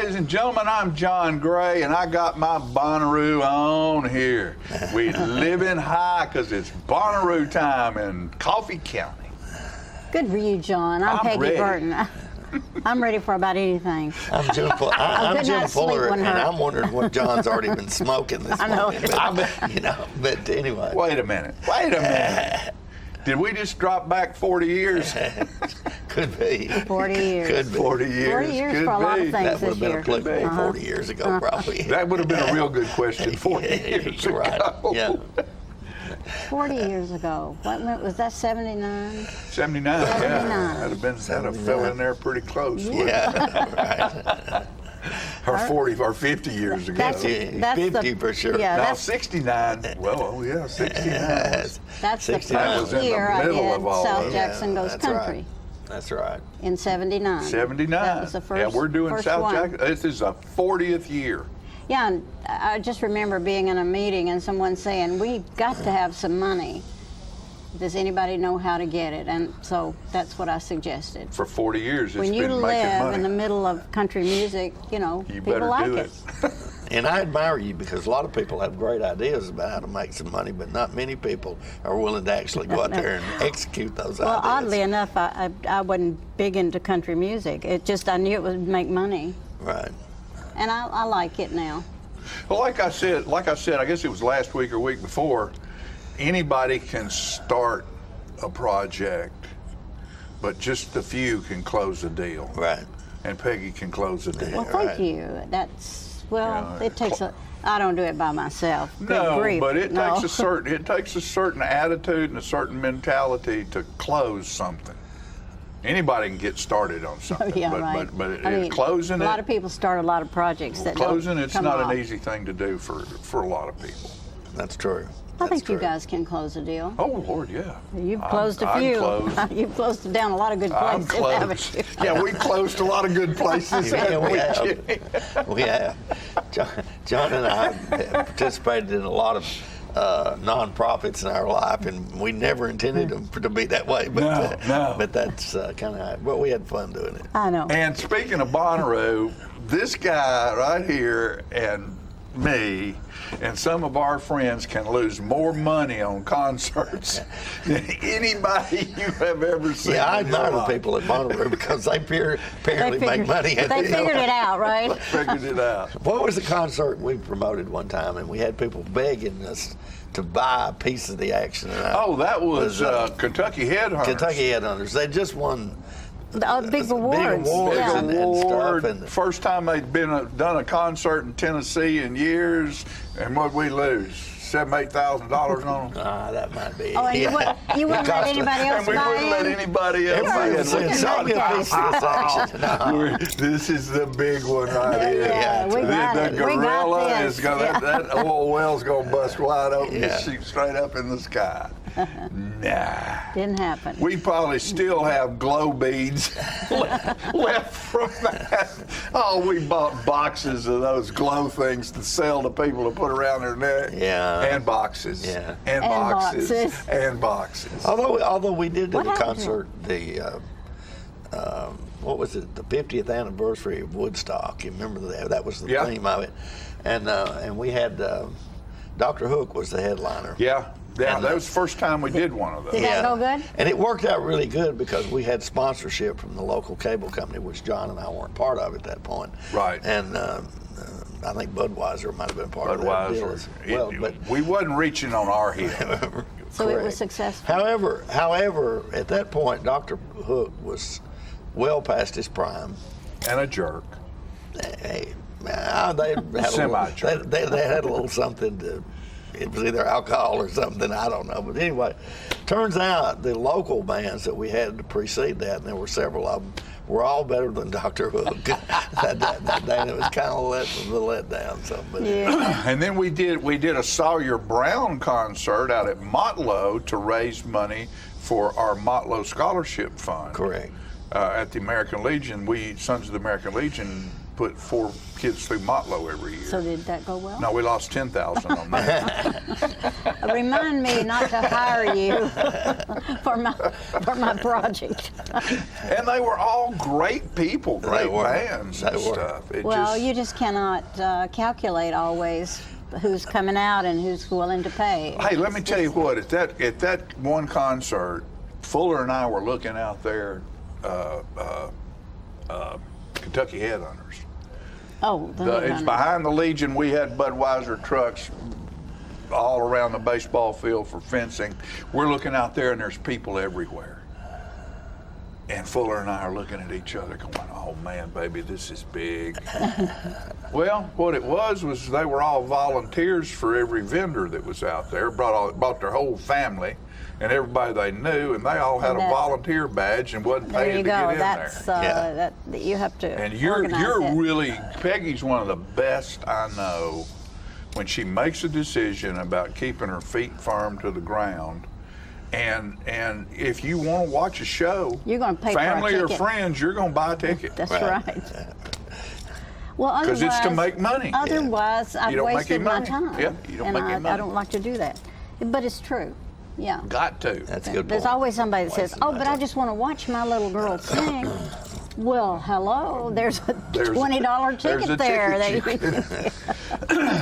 Ladies and gentlemen, I'm John Gray, and I got my Bonnaroo on here. We living high because it's Bonnaroo time in Coffee County. Good for you, John. I'm Peggy ready. Burton. I'm ready for about anything. I'm Jim Fuller, wouldn't and hurt. I'm wondering what John's already been smoking this I know. morning. But anyway. Wait a minute. Did we just drop back 40 years? Could be. 40 years. Could be. 40 years. 40 years could for a lot of be. things. That would have been year. applicable 40 years ago, probably. That would have been a real good question 40 years ago. Right. Yeah. 40 years ago. What was that, 79? 79, yeah. 79. That'd have fell in there pretty close. Yeah. Right. Or 40 or 50 years ago. That's 50 for sure. Yeah, Now that's, 69, well, yeah, 69. that's the 69 was first in the year I middle did of all South of it. Jackson Goes That's Country right. That's right. in 79. 79. That was the first. Yeah, we're doing first South one. Jackson. This is a 40th year. Yeah, and I just remember being in a meeting and someone saying, we've got to have some money. Does anybody know how to get it? And so that's what I suggested. For 40 years, it's When you been making live money. in the middle of country music, you people better like do it. it. And I admire you because a lot of people have great ideas about how to make some money, but not many people are willing to actually go out there and execute those Well, ideas. oddly enough, I wasn't big into country music. It just, I knew it would make money. Right. And I like it now. Well, like I said, I guess it was last week or week before, anybody can start a project, but just a few can close a deal. Right. And Peggy can close a deal. Well, thank right. you. That's, well, Yeah, it takes I don't do it by myself. Good No, grief. but it No. takes a certain attitude and a certain mentality to close something. Anybody can get started on something, Yeah, but right. but I mean, closing a lot it, of people start a lot of projects that closing don't it's come not off. an easy thing to do for a lot of people. That's true. I think That's you true. guys can close a deal. Oh Lord, yeah. You've I'm- closed a I'm few. closed. You've closed down a lot of good I'm places, haven't closed. you? Yeah, we closed a lot of good places. Yeah, haven't we we, have. Jimmy? We have. John and I have participated in a lot of nonprofits in our life, and we never intended them to be that way. But, No. But that's kind of. But we had fun doing it. I know. And speaking of Bonnaroo, this guy right here and me and some of our friends can lose more money on concerts than anybody you have ever seen. Yeah, I in your admire the life. people at Bonnaroo because they apparently make money. They figured it out, right? Figured it out. What was the concert we promoted one time, and we had people begging us to buy a piece of the action? And Oh, that was Kentucky Headhunters. Kentucky Headhunters. They just won Big awards. Big awards Yeah. and Award. stuff. And First time they'd done a concert in Tennessee in years, and what'd we lose? $7,000-8,000 on them. that might be. Oh, and yeah. you wouldn't let It cost us- anybody else And we buy wouldn't let in? anybody else Everybody in. was saying, Look at "Sell me a that piece of this action." No. This is the big one right here. Yeah, we got the it. We got gorilla this. is gonna Yeah. that oil well's gonna bust wide open Yeah. and shoot straight up in the sky. Nah. Didn't happen. We probably still have glow beads left from that. Oh, we bought boxes of those glow things to sell to people to put around their neck. Yeah. And boxes. Yeah. And And boxes. boxes. And boxes. Although we did do What the happened to concert, what was it? The 50th anniversary of Woodstock. You remember that? That was the Yeah. theme of it, and we had Dr. Hook was the headliner. Yeah. Yeah, And, that was the first time we did one of those. Did that go good? And it worked out really good because we had sponsorship from the local cable company, which John and I weren't part of at that point. Right. And I think Budweiser might have been part of that deal. Budweiser. Well, but We wasn't reaching on our heel. So it was correct. successful. However, at that point, Dr. Hook was well past his prime. And a jerk. Hey, they had Semi-jerk. they had a little something to. It was either alcohol or something, I don't know. But anyway, turns out the local bands that we had to precede that, and there were several of them, were all better than Dr. Hook that day. And it was kind of the letdown. So, but Yeah. And then we did a Sawyer Brown concert out at Motlow to raise money for our Motlow Scholarship Fund. correct. At the American Legion, Sons of the American Legion put kids through Motlow every year. So did that go well? No, we lost 10,000 on that. Remind me not to hire you for my project. And they were all great people, They great were. bands and They were. stuff. It Well, just, you just cannot calculate always who's coming out and who's willing to pay. Hey, let me tell you what. At that one concert, Fuller and I were looking out there, Kentucky Headhunters. Oh, It's behind the Legion. We had Budweiser trucks all around the baseball field for fencing. We're looking out there, and there's people everywhere. And Fuller and I are looking at each other going, oh, man, baby, this is big. Well, what it was they were all volunteers for every vendor that was out there, brought their whole family and everybody they knew, and they all had a volunteer badge and wasn't There paying you to go. get in That's there. that you have to. And you're organize it. really, Peggy's one of the best I know when she makes a decision about keeping her feet firm to the ground. And if you want to watch a show, You're gonna pay for a family or ticket. friends, you're going to buy a ticket. That's Right. right. Well, 'Cause it's to make money. Otherwise, I've You don't make wasted any my money. time. Yeah, you don't and make any I money. don't like to do that. But it's true. Yeah. Got to. That's a good There's point. always somebody that says, Wasting "Oh, my but I time. just want to watch my little girl sing." Well, hello. There's a There's a- $20 there's ticket a there. ticket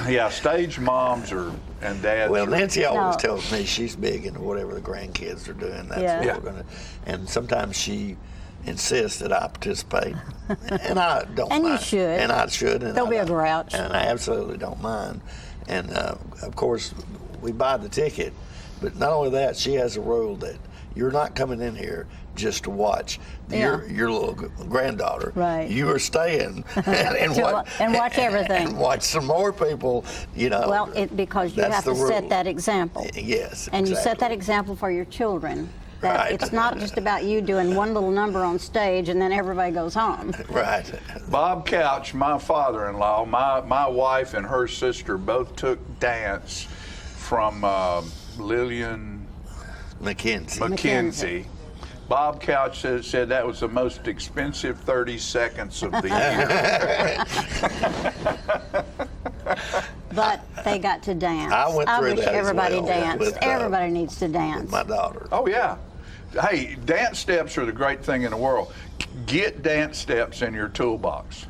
Yeah, stage moms and dads. Well, Nancy always No. tells me she's big into whatever the grandkids are doing. That's Yeah. what Yeah. we're gonna. And sometimes she insists that I participate, and I don't. And you mind. should. And I should. And Don't I be a don't. grouch. And I absolutely don't mind. And of course, we buy the ticket. But not only that, she has a rule that you're not coming in here just to watch your little granddaughter. Right. You are staying and watch everything. and watch some more people. You know. Well, because you That's have to the set rule. that example. Yes. And you set that exactly. example for your children. That Right. it's not just about you doing one little number on stage and then everybody goes home. Right. Bob Couch, my father-in-law, my wife and her sister both took dance from Lillian McKenzie. McKenzie. Bob Couch said that was the most expensive 30 seconds of the year. But they got to dance. I went through wish that as everybody well, danced. with, Everybody needs to dance. My daughter. Oh, yeah. Hey, dance steps are the great thing in the world. Get dance steps in your toolbox.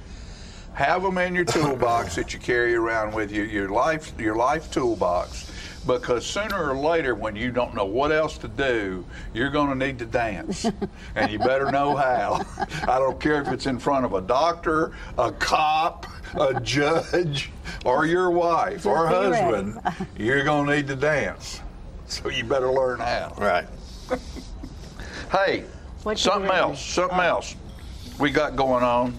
Have them in your toolbox that you carry around with you, your life toolbox, because sooner or later, when you don't know what else to do, you're going to need to dance, and you better know how. I don't care if it's in front of a doctor, a cop, a judge, or your wife or Just be ready. husband. You're going to need to dance, so you better learn how. Right. Hey, What you something reading? else we got going on,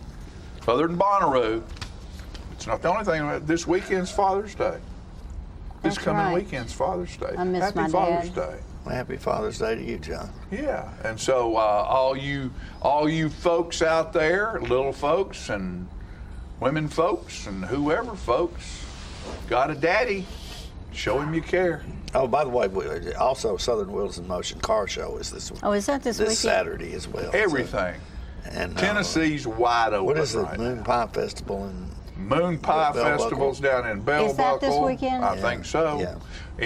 other than Bonnaroo. It's not the only thing. This weekend's Father's Day. This That's coming right. weekend's Father's Day. I miss Happy my Father's dad. Day. Well, happy Father's Day to you, John. Yeah, and so all you folks out there, little folks and women folks and whoever folks, got a daddy. Show him you care. Oh, by the way, also Southern Wheels in Motion car show is this Oh, is that this weekend? Saturday as well. Everything. So, and Tennessee's wide open. what is the right Moon now. Pie Festival in? Moon Pie Bell Buckle. Festival's down in Bell Is that this Buckle. weekend? I Yeah. think so. Yeah.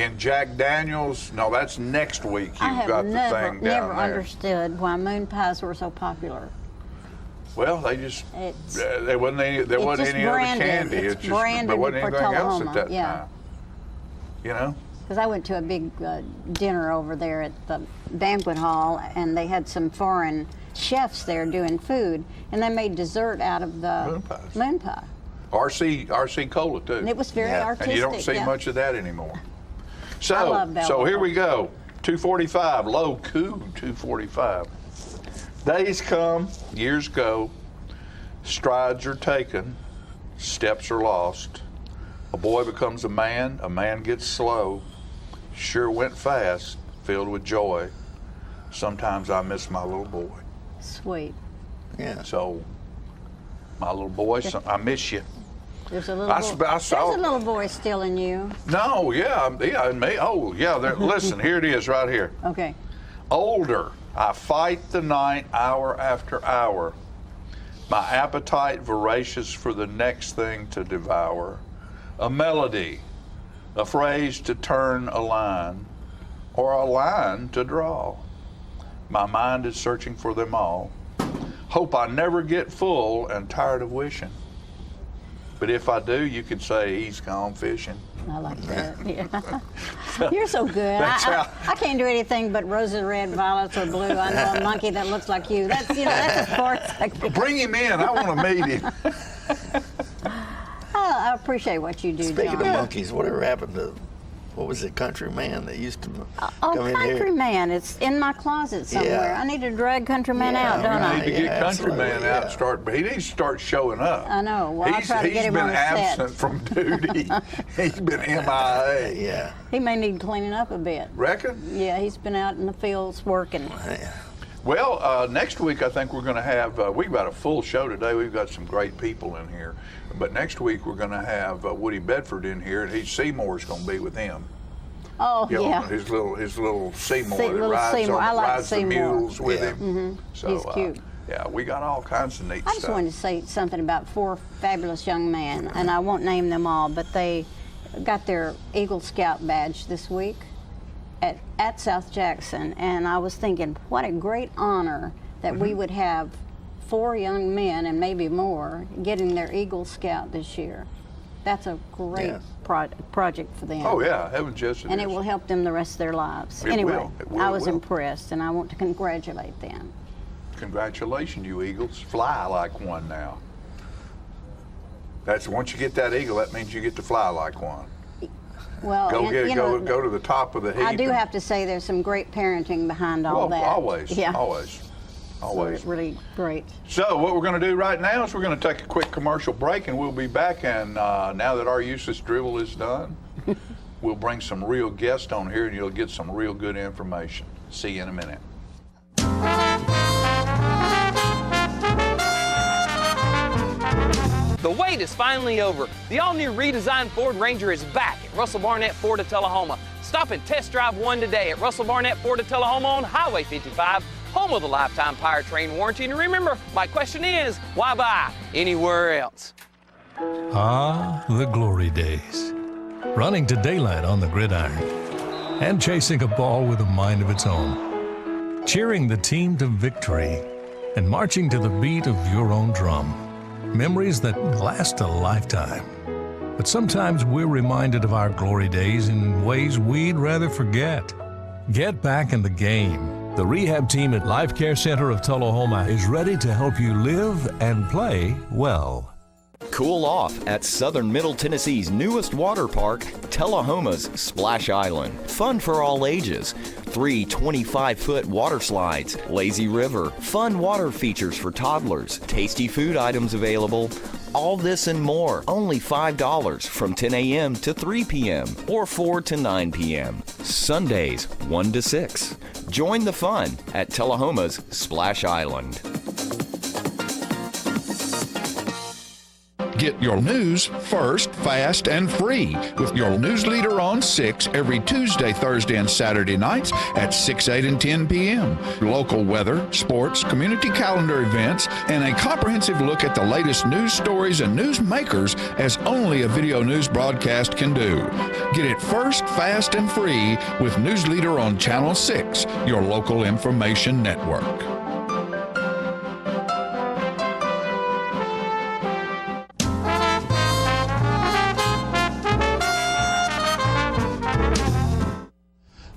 And Jack Daniels, no, that's next week. I You've have got the never thing down there. understood why moon pies were so popular. Well, they just It's- there wasn't any just other branded. candy. It's just branded there wasn't for anything else Tullahoma, at that yeah. time. You know. Because I went to a big dinner over there at the banquet hall, and they had some foreign chefs there doing food, and they made dessert out of the Moon pies. moon pie. RC Cola too. And it was very Yeah. artistic. And you don't see yeah. much of that anymore. I So, love Bell so here Buckle. we go. 245, low coup 245. Days come, years go, strides are taken, steps are lost. A boy becomes a man gets slow. Sure went fast, filled with joy. Sometimes I miss my little boy. Sweet. Yeah. So, my little boy, I miss you. There's a little. I saw- There's a little voice still in you. No, yeah, and me. Oh, yeah. Listen, here it is, right here. Okay. Older, I fight the night hour after hour. my appetite voracious for the next thing to devour, a melody, a phrase to turn a line, or a line to draw. My mind is searching for them all. Hope I never get full and tired of wishing. But if I do, you could say he's gone fishing. I like that. Yeah. You're so good. That's I how- can't do anything but roses red, violets, or blue. I know a monkey that looks like you. That's as far as I can. Bring him in. I want to meet him. I appreciate what you do, Speaking John. of monkeys, whatever happened to, what was it, Country Man that used to Oh, come in here? Countryman, it's in my closet somewhere. Yeah. I need to drag Countryman Yeah, out, don't We I? need to get Yeah, Countryman absolutely, out yeah. and start, but he needs to start showing up. I know. Well, I'll try to get him on the set. He's been absent from duty. He's been MIA. Yeah. He may need cleaning up a bit. Reckon? Yeah, he's been out in the fields working. Well, next week I think we're going to have, we've got a full show today. We've got some great people in here. But next week we're going to have Woody Bedford in here, and Seymour's going to be with him. Oh, You know, yeah. his little Seymour that Little rides, Seymour. I like rides the Seymour. mules with Yeah. him. So, He's cute. Yeah, we got all kinds of neat I just stuff. wanted to say something about 4 fabulous young men, and I won't name them all, but they got their Eagle Scout badge this week at South Jackson, and I was thinking, what a great honor that we would have 4 young men and maybe more getting their Eagle Scout this year. That's a great Yes. project for them. Oh, yeah, heavens yes And is. it will help them the rest of their lives. It Anyway, will. It will. I It was will. impressed, and I want to congratulate them. Congratulations, you Eagles. Fly like one now. That's once you get that eagle, that means you get to fly like one. Well, Go and, get you go know, go to the top of the heap. I do and- have to say there's some great parenting behind all well, that. always, Yeah. always, So always. it's really great. So what we're going to do right now is we're going to take a quick commercial break, and we'll be back. And now that our useless drivel is done, we'll bring some real guests on here, and you'll get some real good information. See you in a minute. The wait is finally over. The all-new redesigned Ford Ranger is back at Russell Barnett Ford of Tullahoma. Stop and test drive one today at Russell Barnett Ford of Tullahoma on Highway 55, home of the lifetime powertrain warranty. And remember, my question is, why buy anywhere else? Ah, the glory days. Running to daylight on the gridiron and chasing a ball with a mind of its own. Cheering the team to victory and marching to the beat of your own drum. Memories that last a lifetime. But sometimes we're reminded of our glory days in ways we'd rather forget. Get back in the game. The rehab team at Life Care Center of Tullahoma is ready to help you live and play well. Cool off at Southern Middle Tennessee's newest water park, Tullahoma's Splash Island. Fun for all ages. 3 25-foot water slides, lazy river, fun water features for toddlers, tasty food items available. All this and more, only $5 from 10 a.m. to 3 p.m. or 4 to 9 p.m. Sundays, 1 to 6. Join the fun at Tullahoma's Splash Island. Get your news first, fast, and free with your news leader on 6 every Tuesday, Thursday, and Saturday nights at 6, 8, and 10 p.m. Local weather, sports, community calendar events, and a comprehensive look at the latest news stories and news makers as only a video news broadcast can do. Get it first, fast, and free with News Leader on Channel 6, your local information network.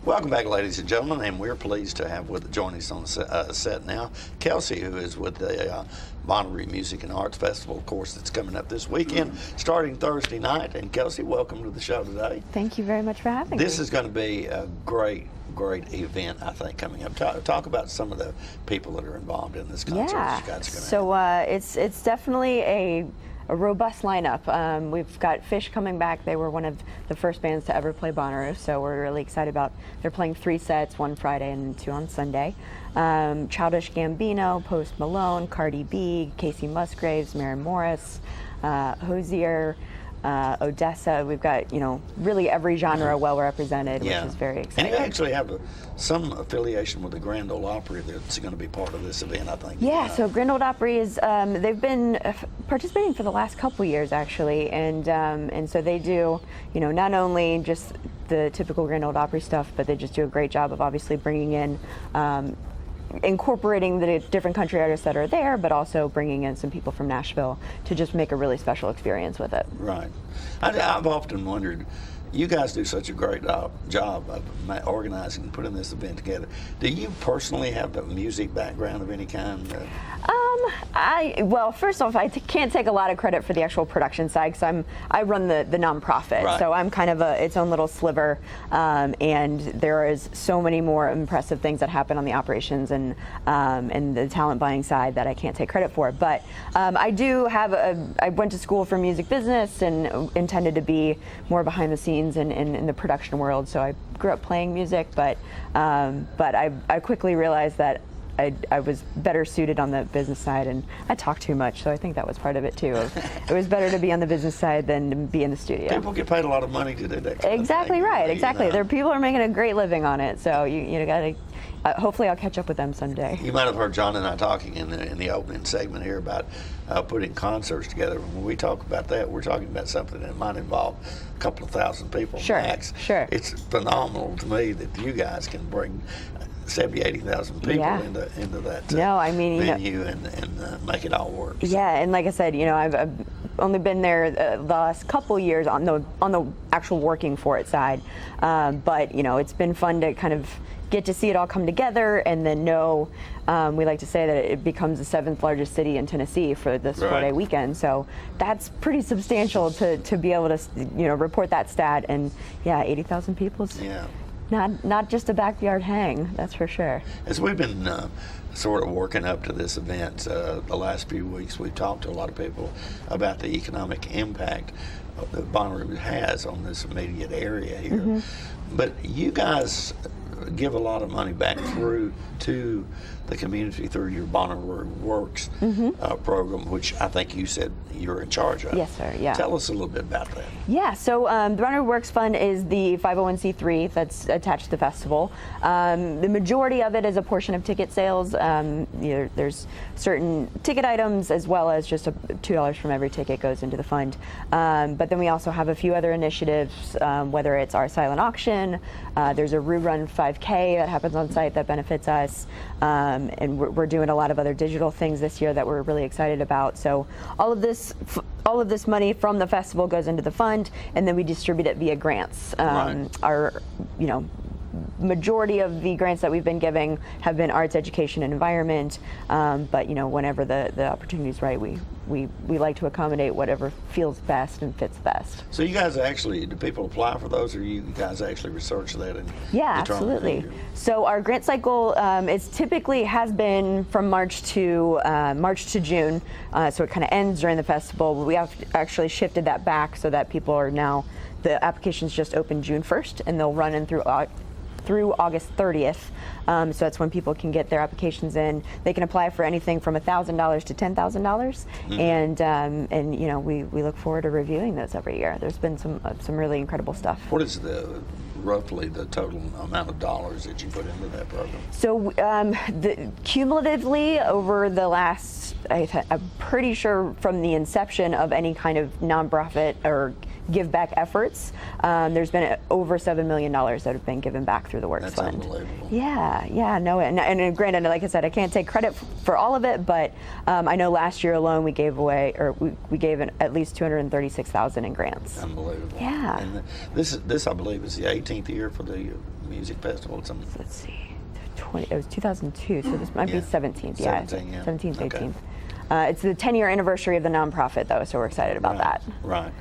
Welcome back, ladies and gentlemen, and we're pleased to have joining us on the set now, Kelsey, who is with the Bonnaroo Music and Arts Festival, of course, that's coming up this weekend, starting Thursday night. And Kelsey, welcome to the show today. Thank you very much for having me. This is going to be a great event, I think, coming up. Talk about some of the people that are involved in this concert that you guys are going to have. So it's definitely a robust lineup. We've got Fish coming back. They were one of the first bands to ever play Bonnaroo, so we're really excited about. They're playing 3 sets, 1 Friday and 2 on Sunday. Childish Gambino, Post Malone, Cardi B, Casey Musgraves, Maren Morris, Hozier, Odessa. We've got, really every genre well represented, Yeah. which is very And exciting. you actually have some affiliation with the Grand Ole Opry that's going to be part of this event, I think. Yeah, so Grand Ole Opry is, they've been participating for the last couple years, actually, and so they do, not only just the typical Grand Ole Opry stuff, but they just do a great job of obviously bringing in, incorporating the different country artists that are there, but also bringing in some people from Nashville to just make a really special experience with it. Right. I've often wondered, you guys do such a great job of organizing and putting this event together. Do you personally have a music background of any kind? Well, first off, I can't take a lot of credit for the actual production side because I run the nonprofit, Right. so I'm kind of its own little sliver, and there is so many more impressive things that happen on the operations and the talent buying side that I can't take credit for. But I do have I went to school for music business and intended to be more behind the scenes in the production world. So I grew up playing music, but I quickly realized that I was better suited on the business side, and I talk too much, so I think that was part of it too. It was better to be on the business side than to be in the studio. People get paid a lot of money to do that. Kind Exactly of thing, right, you exactly. know. There people are making a great living on it, so you got to. Hopefully, I'll catch up with them someday. You might have heard John and I talking in the opening segment here about putting concerts together. When we talk about that, we're talking about something that might involve a couple of thousand people Sure, max. sure. It's phenomenal to me that you guys can bring 70,000, 80,000 people Yeah. into that No, I mean, venue and make it all work. So, Yeah, and like I said, I've only been there the last couple years on the actual working for it side, but it's been fun to kind of get to see it all come together, and then we like to say that it becomes the 7th largest city in Tennessee for this Right. 4-day weekend. So that's pretty substantial to be able to report that stat. And yeah, 80,000 people is Yeah. not just a backyard hang, that's for sure. As we've been sort of working up to this event the last few weeks, we've talked to a lot of people about the economic impact that Bonnaroo has on this immediate area here. Mm-hmm. But you guys give a lot of money back through to the community through your Bonnaroo Works program, which I think you said you're in charge of. Yes, sir, yeah. Tell us a little bit about that. Yeah, so the Bonnaroo Works Fund is the 501c3 that's attached to the festival. The majority of it is a portion of ticket sales. There's certain ticket items as well as just $2 from every ticket goes into the fund. But then we also have a few other initiatives, whether it's our silent auction, there's a Roo Run 5K that happens on site that benefits us, and we're doing a lot of other digital things this year that we're really excited about. So all of this money from the festival goes into the fund, and then we distribute it via grants. Right. Our, majority of the grants that we've been giving have been arts, education, and environment. But whenever the opportunity is right, we like to accommodate whatever feels best and fits best. So you guys do people apply for those, or you guys actually research that and Yeah, determine absolutely. who- So our grant cycle is typically has been from March to June, so it kind of ends during the festival. We have actually shifted that back so that people are now, the applications just open June 1st, and they'll run in through August 30th. So that's when people can get their applications in. They can apply for anything from $1,000 to $10,000, and we look forward to reviewing those every year. There's been some really incredible stuff. What is roughly the total amount of dollars that you put into that program? So cumulatively over the last, I'm pretty sure from the inception of any kind of nonprofit or give back efforts, there's been over $7 million that have been given back through the Works That's Fund. unbelievable. Yeah, no, and granted, like I said, I can't take credit for all of it, but I know last year alone we gave away, or we gave at least $236,000 in grants. Unbelievable. Yeah. And this I believe is the 18th year for the music festival. Let's see, it was 2002, so this might Yeah. be 17th. Yeah, 17, yeah. 17th, Okay. 18th. It's the 10-year anniversary of the nonprofit, though, so we're excited about that. Right.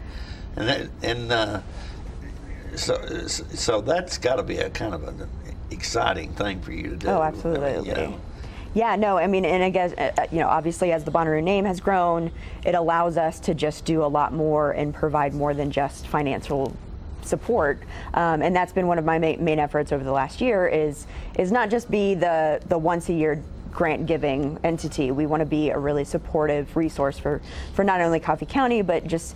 So that's got to be a kind of an exciting thing for you to do. Oh, I absolutely. mean, Yeah, no, I mean, and I guess, obviously as the Bonnaroo name has grown, it allows us to just do a lot more and provide more than just financial support. And that's been one of my main efforts over the last year is not just be the once a year grant giving entity. We want to be a really supportive resource for not only Coffee County, but just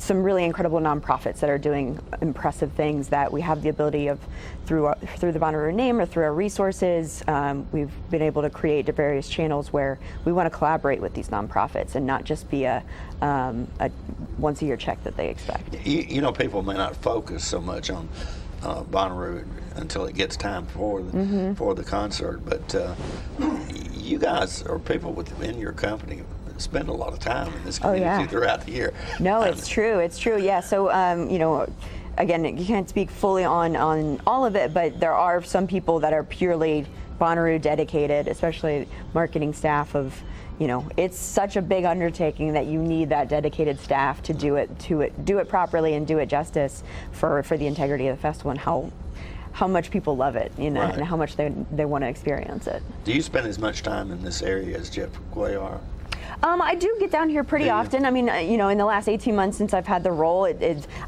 some really incredible nonprofits that are doing impressive things that we have the ability of through the Bonnaroo name or through our resources. We've been able to create various channels where we want to collaborate with these nonprofits and not just be a once a year check that they expect. You know, people may not focus so much on Bonnaroo until it gets time for the concert, but you guys or people within your company spend a lot of time in this community throughout the year. No, it's true. It's true. Yeah. So, you know, again, you can't speak fully on all of it, but there are some people that are purely Bonnaroo dedicated, especially marketing staff of, you know, it's such a big undertaking that you need that dedicated staff to do it properly and do it justice for the integrity of the festival and how much people love it, you know, and how much they want to experience it. Do you spend as much time in this area as Jeff Cuellar? I do get down here pretty often. I mean, you know, in the last 18 months since I've had the role,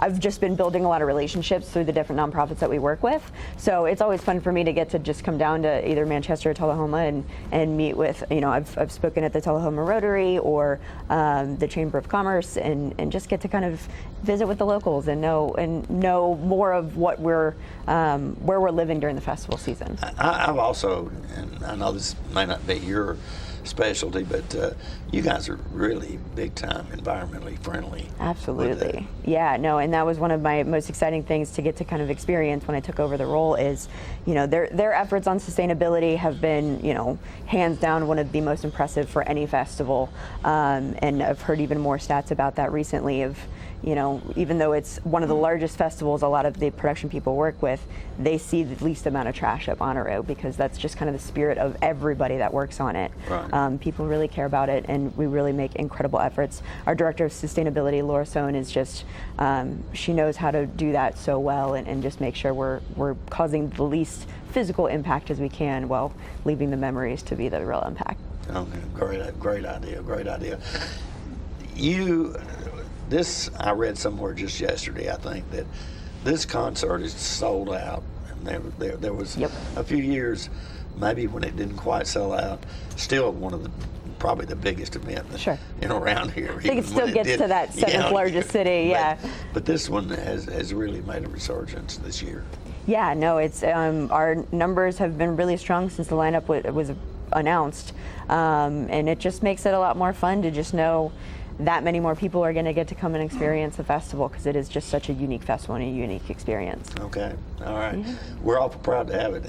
I've just been building a lot of relationships through the different nonprofits that we work with. So it's always fun for me to get to just come down to either Manchester or Tullahoma and meet with, you know, I've spoken at the Tullahoma Rotary or the Chamber of Commerce and just get to kind of visit with the locals and know more of what where we're living during the festival season. I've also, and I know this may not be your specialty, but you guys are really big time environmentally friendly. Absolutely. Yeah, no, and that was one of my most exciting things to get to kind of experience when I took over the role is, you know, their efforts on sustainability have been, you know, hands down one of the most impressive for any festival. And I've heard even more stats about that recently of, you know, even though it's one of the largest festivals a lot of the production people work with, they see the least amount of trash at Bonnaroo because that's just kind of the spirit of everybody that works on it. Right. People really care about it, and we really make incredible efforts. Our Director of Sustainability, Laura Sohn, is just, she knows how to do that so well and just make sure we're causing the least physical impact as we can while leaving the memories to be the real impact. Okay, great idea. This, I read somewhere just yesterday, I think, that this concert is sold out. And there was a few years, maybe when it didn't quite sell out, still one of probably the biggest event around here. I think it still gets to that seventh largest city, But this one has really made a resurgence this year. Yeah, no, it's our numbers have been really strong since the lineup was announced. And it just makes it a lot more fun to just know that many more people are going to get to come and experience the festival because it is just such a unique festival and a unique experience. Okay, all right. Yeah. We're awful proud to have it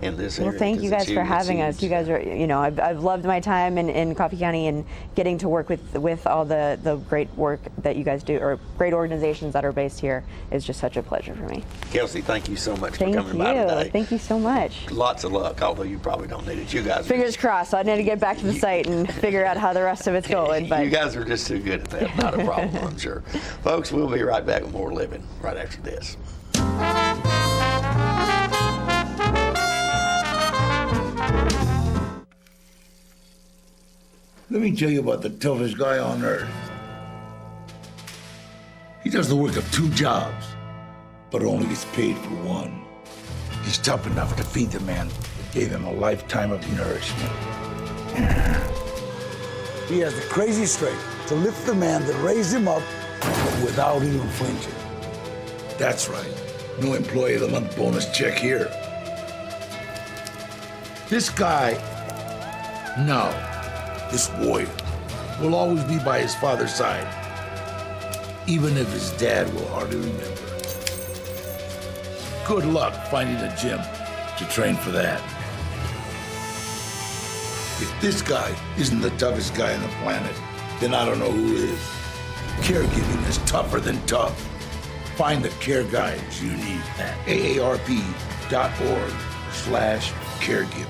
in this area. Well, thank you guys for having us. You guys are, you know, I've loved my time in Coffee County and getting to work with all the great work that you guys do, or great organizations that are based here, is just such a pleasure for me. Kelsey, thank you so much for coming by today. Thank you so much. Lots of luck, although you probably don't need it. You guys fingers crossed. I need to get back to the site and figure out how the rest of it's going. But you guys are just too good at that. Not a problem, I'm sure. Folks, we'll be right back with more Living right after this. Let me tell you about the toughest guy on earth. He does the work of 2 jobs, but only gets paid for one. He's tough enough to feed the man that gave him a lifetime of nourishment. He has the crazy strength to lift the man that raised him up without even flinching. That's right. No employee of the month bonus check here. This guy, this warrior, will always be by his father's side, even if his dad will hardly remember. Good luck finding a gym to train for that. If this guy isn't the toughest guy on the planet, then I don't know who is. Caregiving is tougher than tough. Find the care guides you need at aarp.org/caregiving.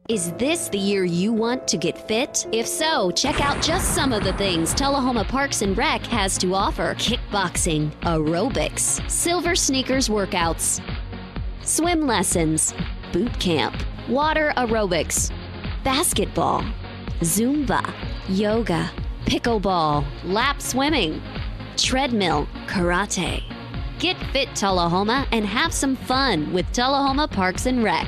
Is this the year you want to get fit? If so, check out just some of the things Tullahoma Parks and Rec has to offer. Kickboxing, aerobics, silver sneakers workouts, swim lessons, boot camp, water aerobics, basketball, Zumba, yoga, pickleball, lap swimming, treadmill, karate. Get fit, Tullahoma, and have some fun with Tullahoma Parks and Rec.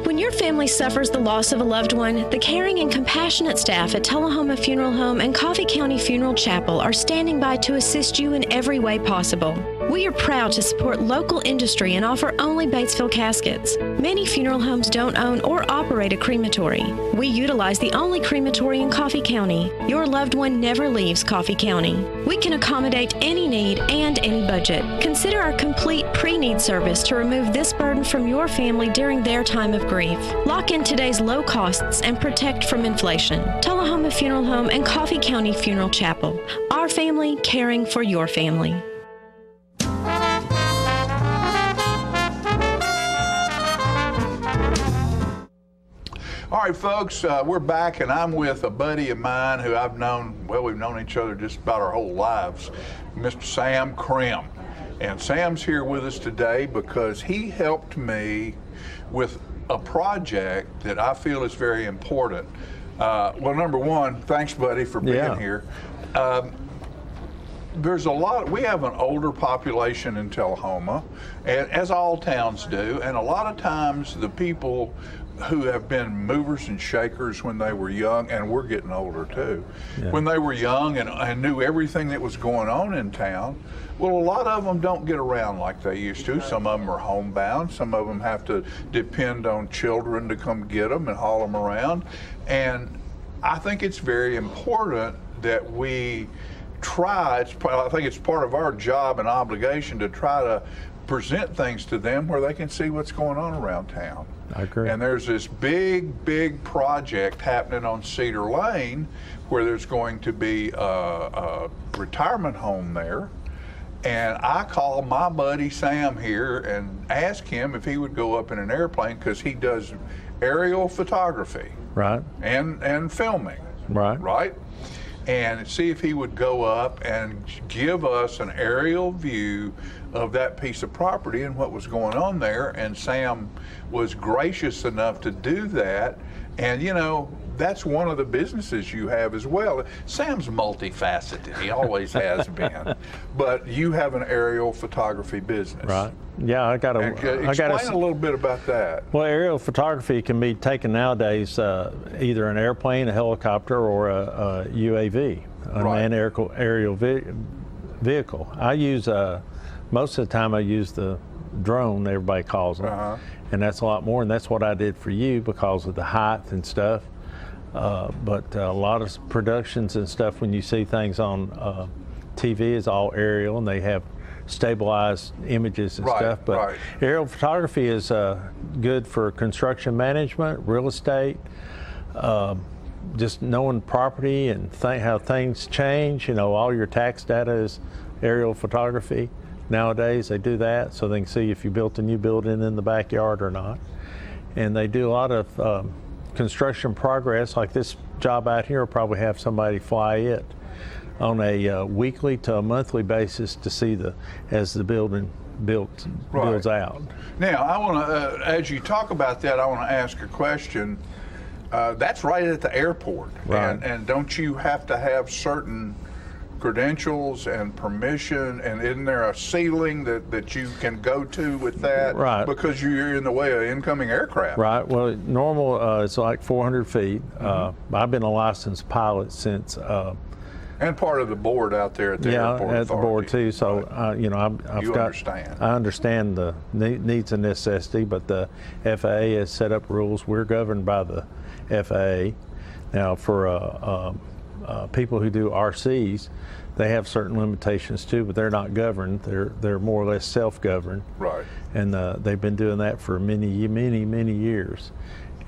When your family suffers the loss of a loved one, the caring and compassionate staff at Tullahoma Funeral Home and Coffee County Funeral Chapel are standing by to assist you in every way possible. We are proud to support local industry and offer only Batesville caskets. Many funeral homes don't own or operate a crematory. We utilize the only crematory in Coffee County. Your loved one never leaves Coffee County. We can accommodate any need and any budget. Consider our complete pre-need service to remove this burden from your family during their time of grief. Lock in today's low costs and protect from inflation. Tullahoma Funeral Home and Coffee County Funeral Chapel. Our family caring for your family. All right, folks, we're back, and I'm with a buddy of mine who I've known, well, we've known each other just about our whole lives, Mr. Sam Krim. And Sam's here with us today because he helped me with a project that I feel is very important. Well, number one, thanks, buddy, for being here. There's a lot, we have an older population in Tullahoma, and as all towns do, and a lot of times the people who have been movers and shakers when they were young, and we're getting older too, when they were young and knew everything that was going on in town, well, a lot of them don't get around like they used to. Some of them are homebound. Some of them have to depend on children to come get them and haul them around. And I think it's very important that we try, I think it's part of our job and obligation to try to present things to them where they can see what's going on around town. I agree. And there's this big project happening on Cedar Lane where there's going to be a retirement home there. And I called my buddy Sam here and asked him if he would go up in an airplane because he does aerial photography. Right. And filming. Right? And see if he would go up and give us an aerial view of that piece of property and what was going on there. And Sam was gracious enough to do that. And you know, that's one of the businesses you have as well. Sam's multifaceted, he always has been. But you have an aerial photography business. Right. Yeah, explain a little bit about that. Well, aerial photography can be taken nowadays either an airplane, a helicopter, or a UAV, unmanned aerial vehicle. I use most of the time I use the drone, everybody calls them, and that's a lot more. And that's what I did for you because of the height and stuff. But a lot of productions and stuff, when you see things on TV, is all aerial, and they have stabilized images and stuff. But aerial photography is good for construction management, real estate, just knowing property and how things change. You know, all your tax data is aerial photography. Nowadays they do that so they can see if you built a new building in the backyard or not. And they do a lot of construction progress, like this job out here will probably have somebody fly it on a weekly to a monthly basis to see as the building builds out. Now, I want to, as you talk about that, I want to ask a question. That's right at the airport, and don't you have to have certain credentials and permission, and isn't there a ceiling that you can go to with that? Right. Because you're in the way of incoming aircraft. Right. Well, normal it's like 400 feet. I've been a licensed pilot since. And part of the board out there at the airport at authority. The board too. So you know, I understand the needs and necessity, but the FAA has set up rules. We're governed by the FAA. Now, for people who do RCs, they have certain limitations too, but they're not governed. They're more or less self-governed. Right. And they've been doing that for many years.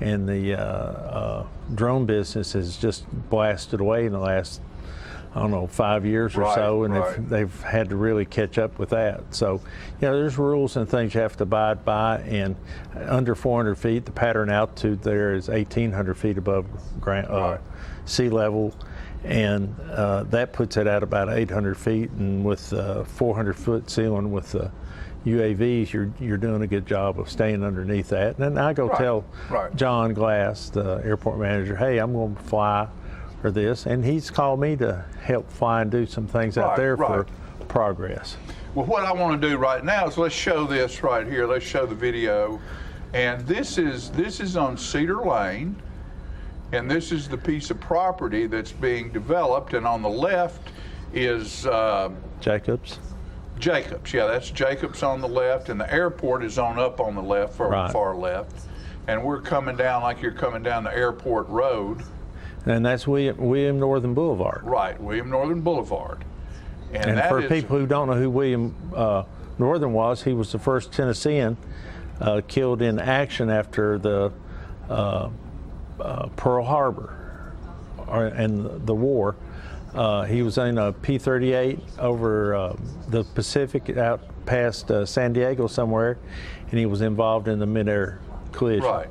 And the drone business has just blasted away in the last, I don't know, 5 years or so, and they've had to really catch up with that. So, you know, there's rules and things you have to abide by, and under 400 feet, the pattern altitude there is 1,800 feet above sea level, and that puts it at about 800 feet, and with 400-foot ceiling with the UAVs, you're doing a good job of staying underneath that. And then I go tell John Glass, the airport manager, hey, I'm going to fly or this, and he's called me to help fly and do some things out there for progress. Well, what I want to do right now is let's show this right here. Let's show the video, And this is on Cedar Lane, and this is the piece of property that's being developed. And on the left is Jacobs. Jacobs, yeah, that's Jacobs on the left, and the airport is up on the left, far left. And we're coming down like you're coming down the airport road. And that's William Northern Boulevard. Right, William Northern Boulevard. And that for is, people who don't know who William Northern was, he was the first Tennessean killed in action after the Pearl Harbor and the war. He was in a P-38 over the Pacific out past San Diego somewhere, and he was involved in the mid-air collision. Right.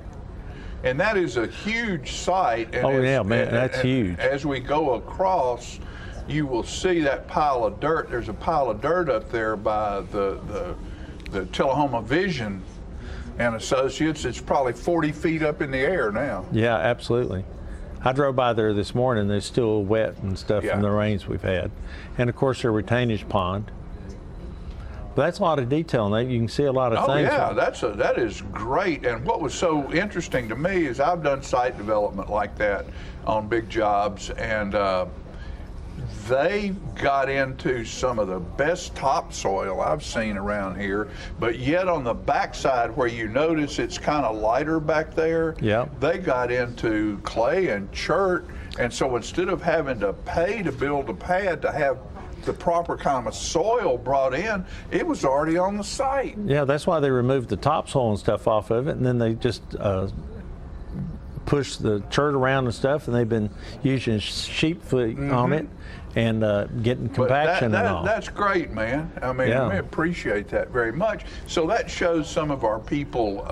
And that is a huge site. And yeah, man, that's huge. As we go across, you will see that pile of dirt. There's a pile of dirt up there by the Tullahoma Vision and Associates. It's probably 40 feet up in the air now. Yeah, absolutely. I drove by there this morning. It's still wet and stuff from the rains we've had. And of course, their retainage pond. But that's a lot of detail in that. You can see a lot of things. Oh yeah, that is great. And what was so interesting to me is I've done site development like that on big jobs, and they got into some of the best topsoil I've seen around here, but yet on the backside where you notice it's kind of lighter back there, they got into clay and chert, and so instead of having to pay to build a pad to have the proper kind of soil brought in, it was already on the site. Yeah, that's why they removed the topsoil and stuff off of it, and then they just pushed the chert around and stuff, and they've been using sheep foot on it and getting compaction and all. That's great, man. I mean, we appreciate that very much. So that shows some of our people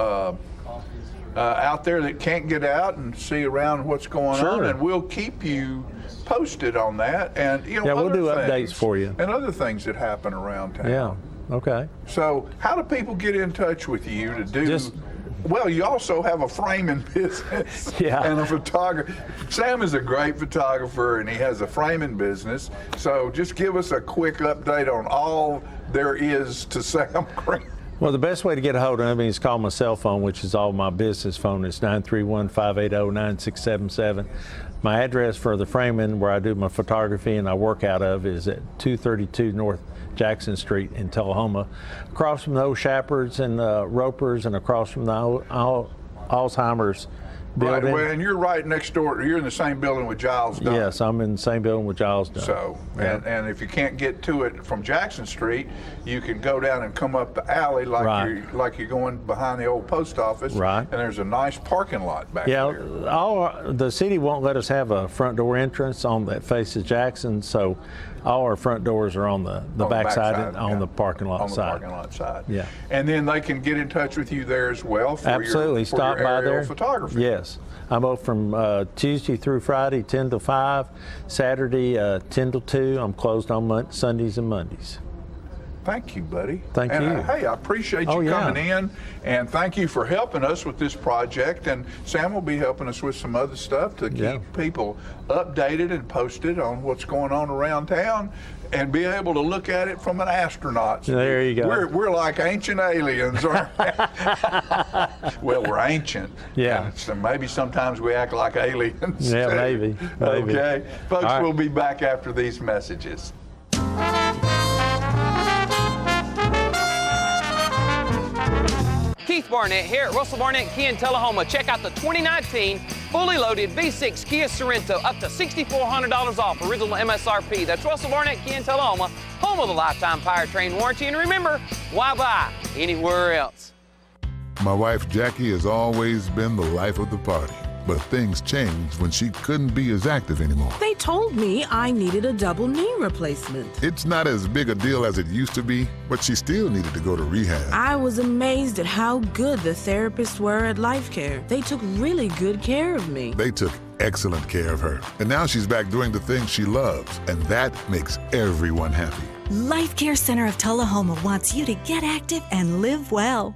out there that can't get out and see around what's going on, and we'll keep you posted on that. And we'll do updates for you and other things that happen around town. Yeah. Okay. So how do people get in touch with you to do? Well, you also have a framing business and a photographer. Sam is a great photographer, and he has a framing business. So just give us a quick update on all there is to Sam Green. Well, the best way to get a hold of me is call my cell phone, which is all my business phone. It's 931-580-9677. My address for the framing, where I do my photography and I work out of, is at 232 North Jackson Street in Tullahoma, across from the old Shepherds and Ropers, and across from the Alzheimer's building. Right, well, and you're right next door. You're in the same building with Giles Dunn. Yes, I'm in the same building with Giles Dunn. So, and if you can't get to it from Jackson Street, you can go down and come up the alley like you're going behind the old post office. Right. And there's a nice parking lot back there. Yeah, the city won't let us have a front door entrance on that faces Jackson, so all our front doors are on the back side, on the parking lot side. On the parking lot side. Yeah. And then they can get in touch with you there as well for Absolutely. your Stop by aerial there. photography. Yes. I'm open from Tuesday through Friday, 10 to 5, Saturday, 10 to 2. I'm closed on Sundays and Mondays. Thank you, buddy. Thank you. Hey, I appreciate you coming in, and thank you for helping us with this project. And Sam will be helping us with some other stuff to keep people updated and posted on what's going on around town, and be able to look at it from an astronaut's view. There you go. We're like ancient aliens, aren't we? Well, we're ancient. Yeah. So maybe sometimes we act like aliens. Yeah, too. maybe. Okay. Folks, All right. We'll be back after these messages. Keith Barnett here at Russell Barnett Kia in Tullahoma. Check out the 2019 fully loaded V6 Kia Sorento, up to $6,400 off original MSRP. That's Russell Barnett Kia in Tullahoma, home of the lifetime powertrain warranty. And remember, why buy anywhere else? My wife Jackie has always been the life of the party. But things changed when she couldn't be as active anymore. They told me I needed a double knee replacement. It's not as big a deal as it used to be, but she still needed to go to rehab. I was amazed at how good the therapists were at Life Care. They took really good care of me. They took excellent care of her. And now she's back doing the things she loves, and that makes everyone happy. Life Care Center of Tullahoma wants you to get active and live well.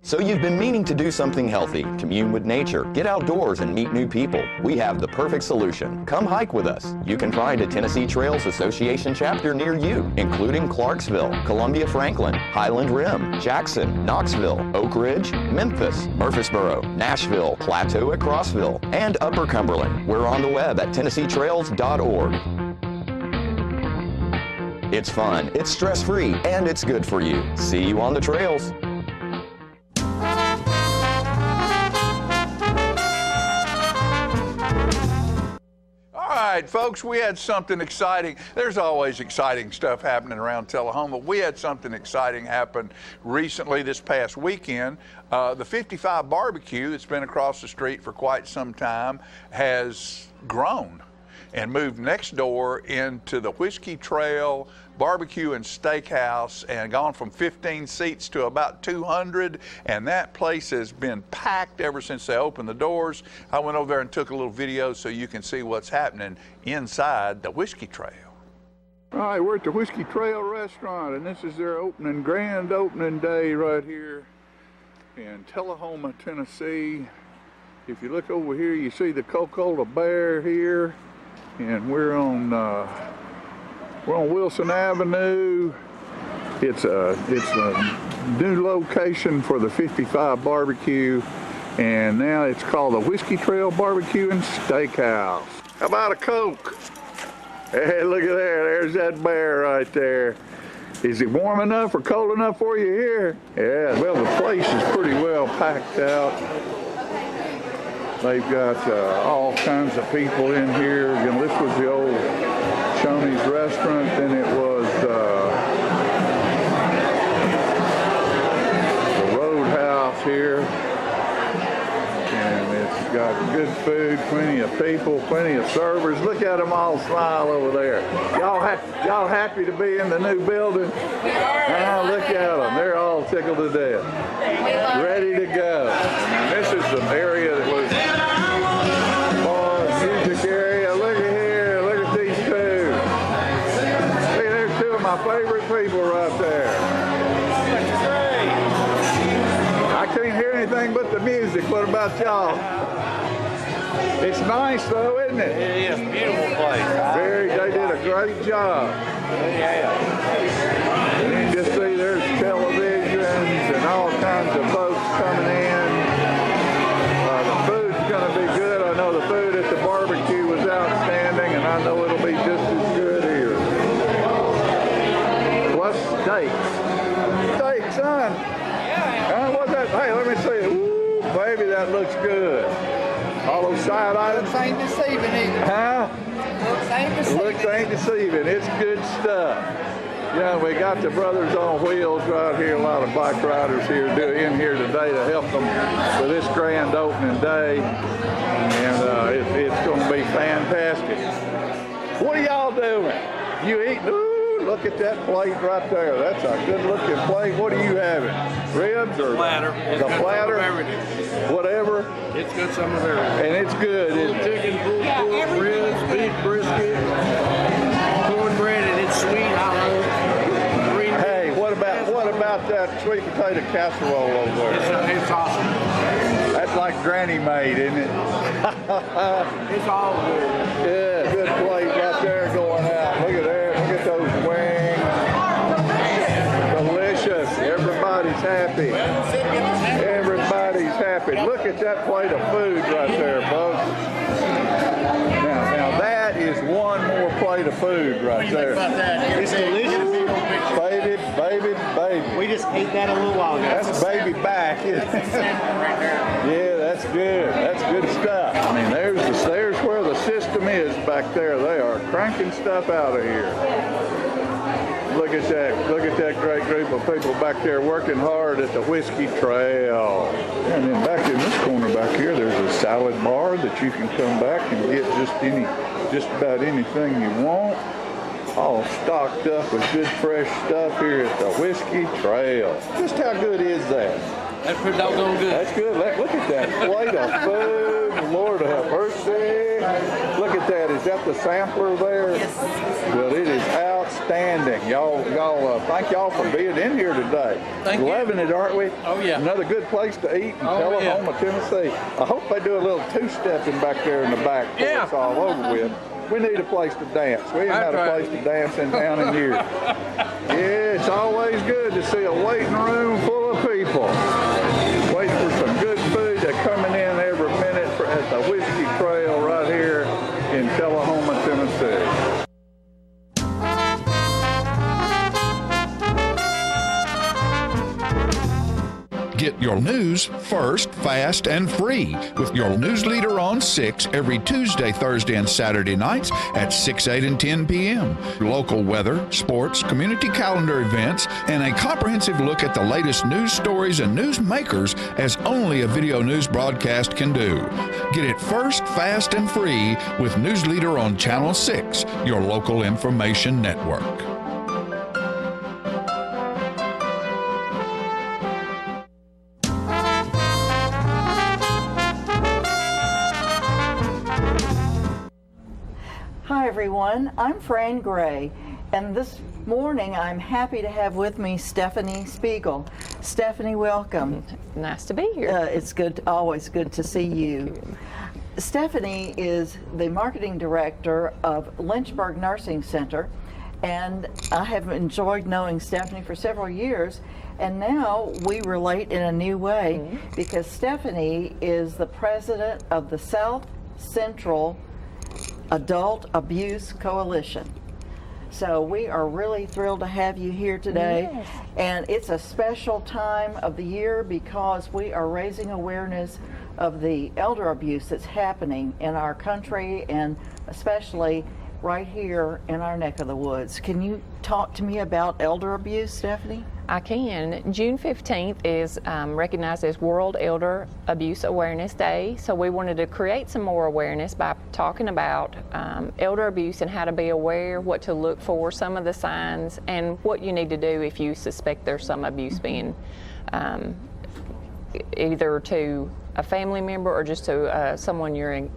So you've been meaning to do something healthy, commune with nature, get outdoors and meet new people. We have the perfect solution. Come hike with us. You can find a Tennessee Trails Association chapter near you, including Clarksville, Columbia Franklin, Highland Rim, Jackson, Knoxville, Oak Ridge, Memphis, Murfreesboro, Nashville, Plateau at Crossville, and Upper Cumberland. We're on the web at TennesseeTrails.org. It's fun, it's stress-free, and it's good for you. See you on the trails. All right, folks, we had something exciting. There's always exciting stuff happening around Tullahoma. We had something exciting happen recently this past weekend. The 55 barbecue that's been across the street for quite some time has grown and moved next door into the Whiskey Trail Barbecue and Steakhouse and gone from 15 seats to about 200, and that place has been packed ever since they opened the doors. I went over there and took a little video so you can see what's happening inside the Whiskey Trail. All right, we're at the Whiskey Trail restaurant, and this is their grand opening day right here in Tullahoma, Tennessee. If you look over here, you see the Coca-Cola Bear here, and we're on Wilson Avenue. It's a new location for the 55 barbecue, and now it's called the Whiskey Trail Barbecue and Steakhouse. How about a Coke? Hey, look at there. There's that bear right there. Is it warm enough or cold enough for you here? Yeah, well, the place is pretty well packed out. They've got all kinds of people in here. Again, this was the old Shoney's restaurant, then it was the Roadhouse here. And it's got good food, plenty of people, plenty of servers. Look at them all smile over there. Y'all happy to be in the new building? Look at them. They're all tickled to death. Ready to go. And this is the area that was music area. Look at here. Look at these two. See, there's two of my favorite people right there. I can't hear anything but the music. What about y'all? It's nice though, isn't it? It is. Beautiful place. They did a great job. Yeah. You can just see there's televisions and all kinds of folks coming in. The food's going to be good. I know the food at the barbecue was outstanding, and I know it'll be just as good here. Plus steak, son. What's that? Hey, let me see it. Ooh, baby, that looks good. All those side items. Looks ain't deceiving either. Huh? Looks ain't deceiving. It's good stuff. Yeah, we got the Brothers on Wheels right here. A lot of bike riders here in here today to help them with this grand opening day, and it's going to be fantastic. What are y'all doing? You eating? Ooh, look at that plate right there. That's a good-looking plate. What are you having? Ribs or platter? The platter? Whatever. It's got some of everything. And it's good. Pulled chicken, pulled ribs, beef brisket, cornbread, and it's sweet. Hey, what about that sweet potato casserole over there? It's awesome. That's like Granny made, isn't it? It's all good. Yeah, good plate right there going out. Look at there. Look at those wings. Delicious. Everybody's happy. Everybody's happy. Look at that plate of food right there, folks. Now that is one more plate of food right there. It's delicious. Baby. We just ate that a little while ago. That's baby back, isn't it? Yeah, that's good. That's good stuff. I mean, there's where the system is back there. They are cranking stuff out of here. Look at that. Look at that great group of people back there working hard at the Whiskey Trail. And then back in this corner back here, there's a salad bar that you can come back and get just about anything you want. All stocked up with good fresh stuff here at the Whiskey Trail. Just how good is that? That's pretty doggone good. That's good. Look at that plate of food. Lord have mercy. Look at that. Is that the sampler there? Yes. Well, it is outstanding. Y'all thank y'all for being in here today. Thank you. Loving it, aren't we? Oh, yeah. Another good place to eat in Oh, Tullahoma, yeah. Tennessee. I hope they do a little two-stepping back there in the back before Yeah. it's all over with. We need a place to dance. We ain't had a That's place right. to dance in town in years. Yeah, it's always good to see a waiting room full of people waiting for some good food. They're coming in every minute at the Whiskey Trail right here in Tullahoma, Tennessee. Get your news first, fast, and free with your news leader on 6 every Tuesday, Thursday, and Saturday nights at 6, 8, and 10 p.m. Local weather, sports, community calendar events, and a comprehensive look at the latest news stories and news makers as only a video news broadcast can do. Get it first, fast, and free with News Leader on Channel 6, your local information network. Hi everyone, I'm Fran Gray, and this morning I'm happy to have with me Stephanie Spiegel. Stephanie, welcome. Nice to be here. It's good, always good to see you. Stephanie is the marketing director of Lynchburg Nursing Center, and I have enjoyed knowing Stephanie for several years, and now we relate in a new way because Stephanie is the president of the South Central Adult Abuse Coalition. So we are really thrilled to have you here today. Yes. And it's a special time of the year because we are raising awareness of the elder abuse that's happening in our country and especially right here in our neck of the woods. Can you talk to me about elder abuse, Stephanie? I can. June 15th is recognized as World Elder Abuse Awareness Day, so we wanted to create some more awareness by talking about elder abuse and how to be aware, what to look for, some of the signs, and what you need to do if you suspect there's some abuse being either to a family member or just to someone you're in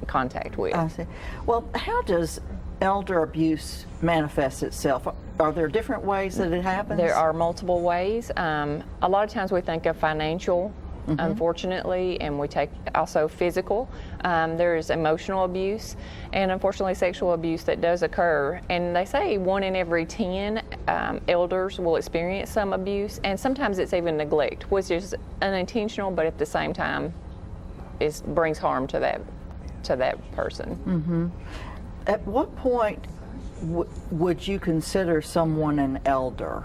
contact with. I see. Well, how does elder abuse manifest itself? Are there different ways that it happens? There are multiple ways. A lot of times we think of financial, unfortunately, and we take also physical. There is emotional abuse and unfortunately sexual abuse that does occur. And they say 1 in every 10 elders will experience some abuse, and sometimes it's even neglect, which is unintentional, but at the same time brings harm to that person. At what point would you consider someone an elder?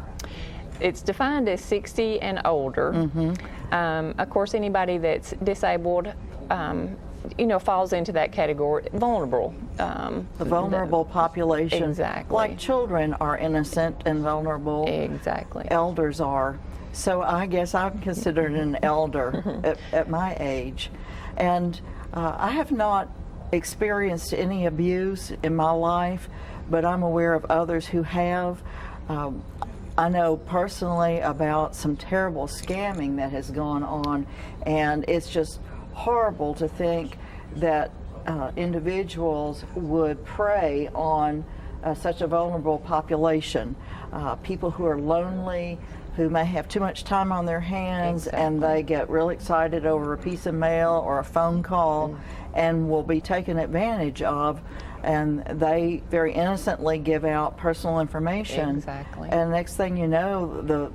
It's defined as 60 and older. Of course, anybody that's disabled, falls into that category. Vulnerable. The vulnerable population. Exactly. Like children are innocent and vulnerable. Exactly. Elders are. So I guess I'm considered an elder at my age. And I have not experienced any abuse in my life, but I'm aware of others who have. I know personally about some terrible scamming that has gone on, and it's just horrible to think that individuals would prey on such a vulnerable population. People who are lonely, who may have too much time on their hands, and they get real excited over a piece of mail or a phone call and will be taken advantage of, and they very innocently give out personal information. Exactly. And next thing you know,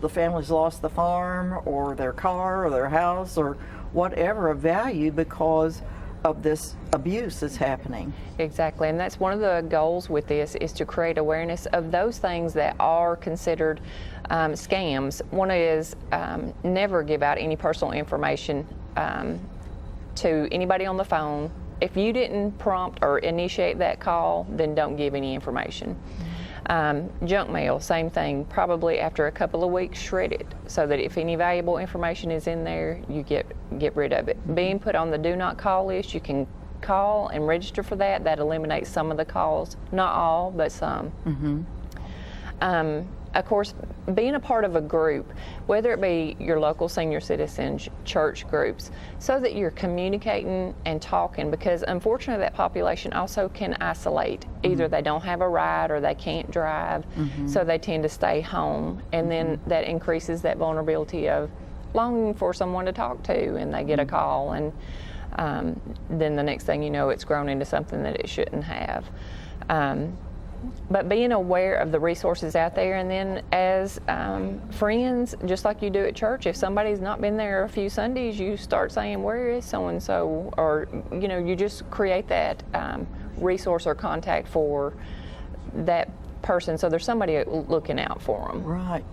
the family's lost the farm or their car or their house or whatever of value because of this abuse that's happening. Exactly, and that's one of the goals with this is to create awareness of those things that are considered scams. One is never give out any personal information to anybody on the phone. If you didn't prompt or initiate that call, then don't give any information. Junk mail, same thing. Probably after a couple of weeks, shred it so that if any valuable information is in there, you get rid of it. Being put on the do not call list, you can call and register for that. That eliminates some of the calls, not all, but some. of course, being a part of a group, whether it be your local senior citizens church groups, so that you're communicating and talking, because unfortunately that population also can isolate. Either they don't have a ride or they can't drive, so they tend to stay home, and then that increases that vulnerability of longing for someone to talk to, and they get a call, and then the next thing you know, it's grown into something that it shouldn't have. But being aware of the resources out there, and then as friends, just like you do at church, if somebody's not been there a few Sundays, you start saying, where is so-and-so? Or, you know, you just create that resource or contact for that person, so there's somebody looking out for them. Right.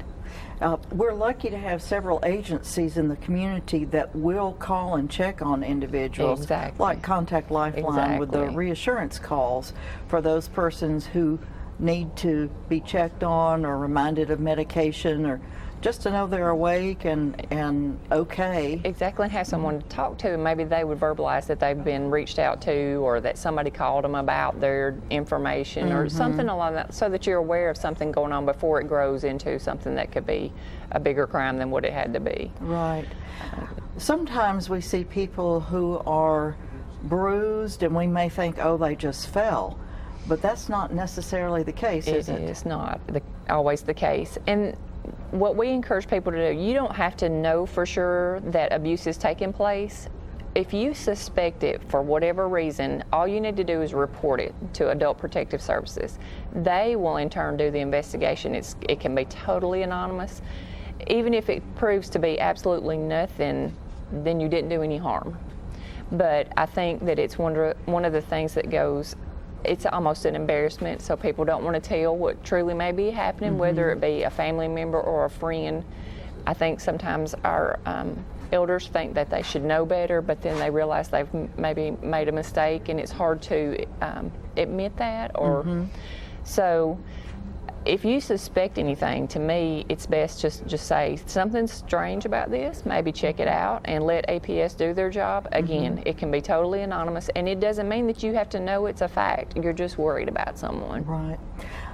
We're lucky to have several agencies in the community that will call and check on individuals, like Contact Lifeline with the reassurance calls for those persons who need to be checked on or reminded of medication, or just to know they're awake and okay. Exactly, and have someone to talk to, and maybe they would verbalize that they've been reached out to, or that somebody called them about their information or something along that, so that you're aware of something going on before it grows into something that could be a bigger crime than what it had to be. Right. Sometimes we see people who are bruised and we may think, oh, they just fell. But that's not necessarily the case, is it? It is not always the case. And what we encourage people to do, you don't have to know for sure that abuse is taking place. If you suspect it for whatever reason, all you need to do is report it to Adult Protective Services. They will in turn do the investigation. It can be totally anonymous. Even if it proves to be absolutely nothing, then you didn't do any harm. But I think that it's one of the things that goes, it's almost an embarrassment, so people don't want to tell what truly may be happening, whether it be a family member or a friend. I think sometimes our elders think that they should know better, but then they realize they've maybe made a mistake, and it's hard to admit that. Or so if you suspect anything, to me, it's best just say something's strange about this, maybe check it out and let APS do their job. Again, it can be totally anonymous, and it doesn't mean that you have to know it's a fact. You're just worried about someone. Right.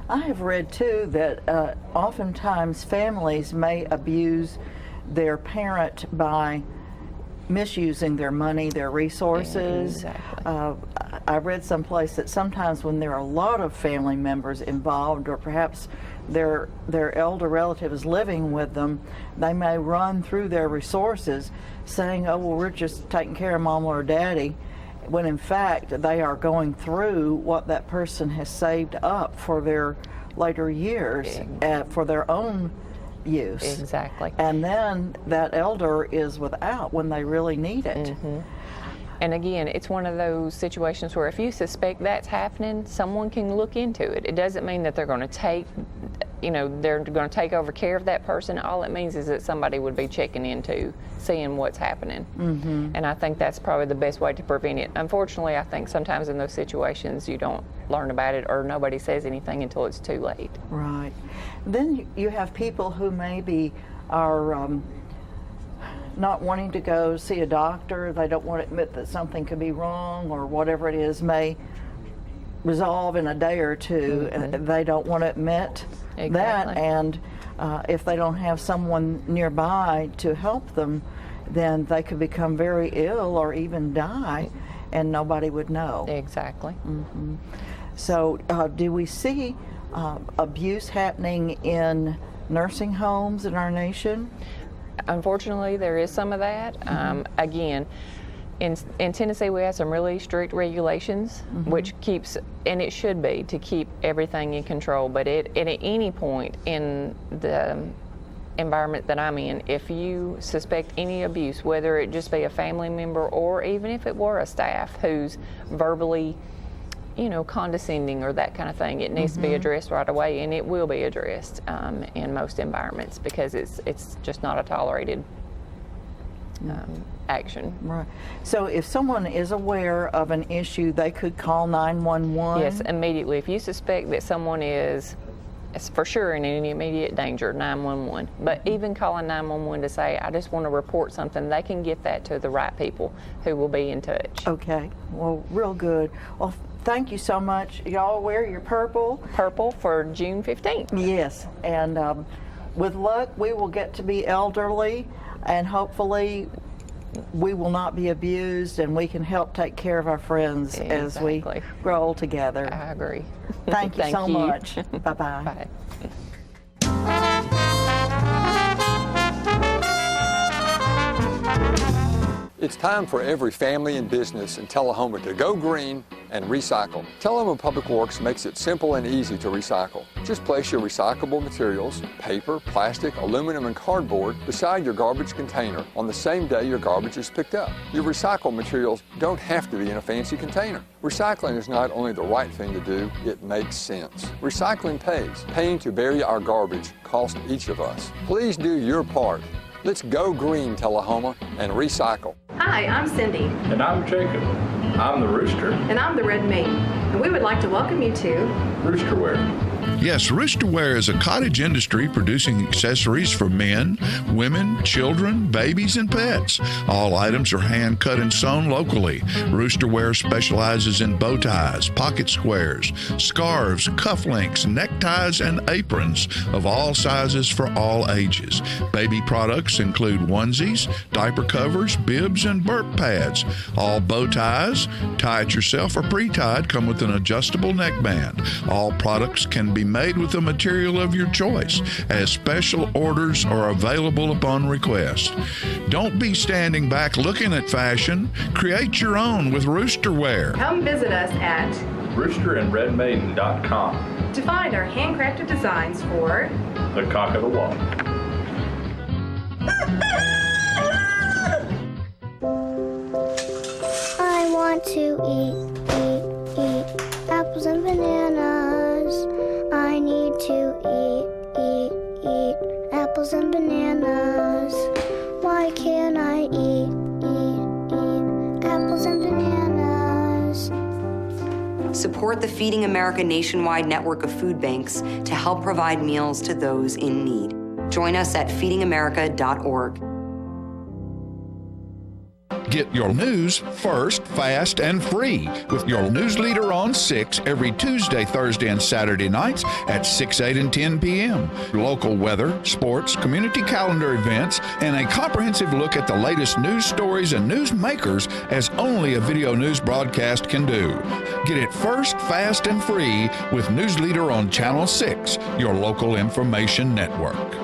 I have read too that oftentimes families may abuse their parent by misusing their money, their resources. I read someplace that sometimes when there are a lot of family members involved, or perhaps their elder relative is living with them, they may run through their resources saying, oh, well, we're just taking care of mom or daddy, when in fact they are going through what that person has saved up for their later years for their own use. Exactly. And then that elder is without when they really need it. And again, it's one of those situations where if you suspect that's happening, someone can look into it. It doesn't mean that they're going to take, they're going to take over care of that person. All it means is that somebody would be checking into seeing what's happening. And I think that's probably the best way to prevent it. Unfortunately, I think sometimes in those situations you don't learn about it, or nobody says anything until it's too late. Right. Then you have people who maybe are not wanting to go see a doctor. They don't want to admit that something could be wrong, or whatever it is may resolve in a day or two. They don't want to admit that, and if they don't have someone nearby to help them, then they could become very ill or even die, and nobody would know. Exactly. So do we see abuse happening in nursing homes in our nation? Unfortunately, there is some of that. Again, in Tennessee, we have some really strict regulations, which keeps, and it should be, to keep everything in control. But at any point in the environment that I'm in, if you suspect any abuse, whether it just be a family member or even if it were a staff who's verbally, condescending or that kind of thing, it needs to be addressed right away, and it will be addressed in most environments, because it's just not a tolerated action. Right. So if someone is aware of an issue, they could call 911? Yes, immediately. If you suspect that someone is for sure in any immediate danger, 911. But even calling 911 to say, I just want to report something, they can get that to the right people who will be in touch. Okay, well, real good. Well, thank you so much. Y'all wear your purple. Purple for June 15th. Yes, and with luck, we will get to be elderly, and hopefully we will not be abused, and we can help take care of our friends as we grow old together. I agree. Thank you Thank so you. much. Bye-bye. Bye. It's time for every family and business in Tullahoma to go green and recycle. Tullahoma Public Works makes it simple and easy to recycle. Just place your recyclable materials, paper, plastic, aluminum, and cardboard beside your garbage container on the same day your garbage is picked up. Your recycled materials don't have to be in a fancy container. Recycling is not only the right thing to do, it makes sense. Recycling pays. Paying to bury our garbage costs each of us. Please do your part. Let's go green, Tullahoma, and recycle. Hi, I'm Cindy. And I'm Jacob. I'm the Rooster. And I'm the Red Mane. And we would like to welcome you to Roosterwear. Yes, Roosterwear is a cottage industry producing accessories for men, women, children, babies, and pets. All items are hand cut and sewn locally. Roosterwear specializes in bow ties, pocket squares, scarves, cufflinks, neckties, and aprons of all sizes for all ages. Baby products include onesies, diaper covers, bibs, and burp pads. All bow ties, tie it yourself or pre-tied, come with an adjustable neckband. All products can be made with a material of your choice, as special orders are available upon request. Don't be standing back looking at fashion. Create your own with Roosterwear. come visit us at roosterandredmaiden.com. to find our handcrafted designs for The Cock of the Walk. I want to eat apples and bananas. I need to eat apples and bananas. Why can't I eat apples and bananas? Support the Feeding America nationwide network of food banks to help provide meals to those in need. Join us at feedingamerica.org. Get your news first, fast, and free with your news leader on 6 every Tuesday, Thursday, and Saturday nights at 6, 8, and 10 p.m. Local weather, sports, community calendar events, and a comprehensive look at the latest news stories and news makers as only a video news broadcast can do. Get it first, fast, and free with News Leader on Channel 6, your local information network.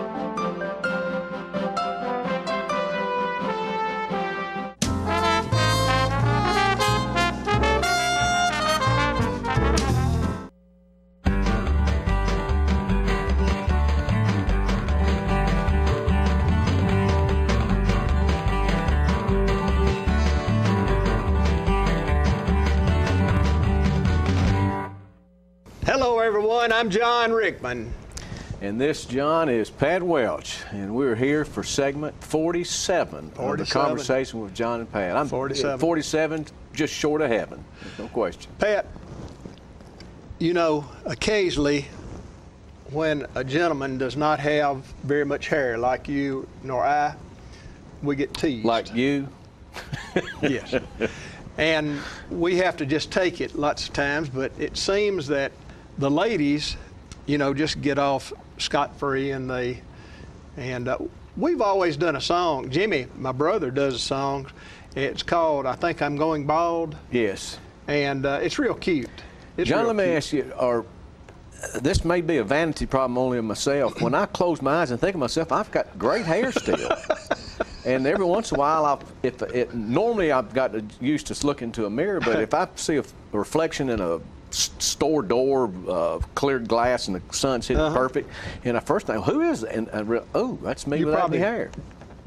Hello, everyone. I'm John Rickman. And this, John, is Pat Welch, and we're here for segment 47 of the conversation with John and Pat. I'm 47, just short of heaven, no question. Pat, you know, occasionally when a gentleman does not have very much hair like you nor I, we get teased. Like you? Yes. And we have to just take it lots of times, but it seems that the ladies, you know, just get off scot-free, and we've always done a song. Jimmy, my brother, does a song. It's called "I Think I'm Going Bald." Yes. And it's real cute. It's John, real let me cute. ask you, this may be a vanity problem only of myself. When I close my eyes and think of myself, I've got great hair still. And every once in a while, normally I've got used to look into a mirror, but if I see a reflection in a store door, clear glass, and the sun's hitting perfect, and I first think, who is it? And oh, that's me without any hair.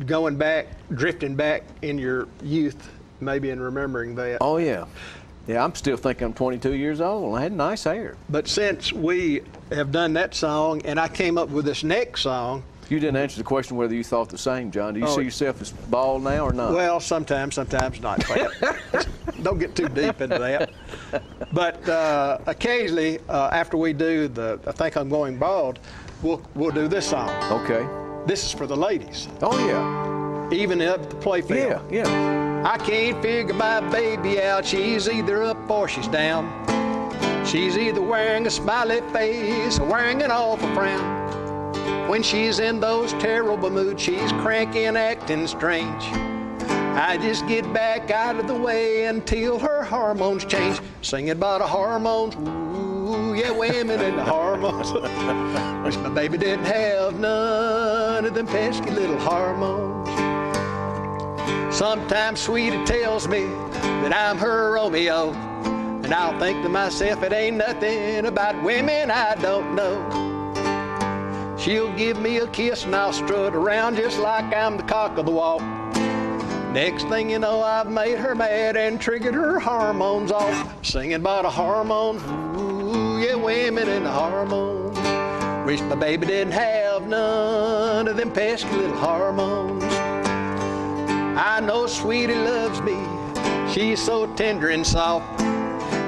Going back, drifting back in your youth, maybe, and remembering that. Oh, yeah. Yeah, I'm still thinking I'm 22 years old. I had nice hair. But since we have done that song, and I came up with this next song, You didn't answer the question whether you thought the same, John. Do you see yourself as bald now or not? Well, sometimes not. Don't get too deep into that. But occasionally, after we do I Think I'm Going Bald, we'll do this song. Okay. This is for the ladies. Oh, yeah. Even up the playfield. Yeah. I can't figure my baby out. She's either up or she's down. She's either wearing a smiley face or wearing an awful frown. When she's in those terrible moods, she's cranky and acting strange. I just get back out of the way until her hormones change. Singing about the hormones, ooh, yeah, women and the hormones. Wish my baby didn't have none of them pesky little hormones. Sometimes Sweetie tells me that I'm her Romeo, and I'll think to myself it ain't nothing about women I don't know. She'll give me a kiss and I'll strut around just like I'm the cock of the walk. Next thing you know, I've made her mad and triggered her hormones off. Singing about a hormone, ooh, yeah, women and the hormones. Wish my baby didn't have none of them pesky little hormones. I know Sweetie loves me, she's so tender and soft.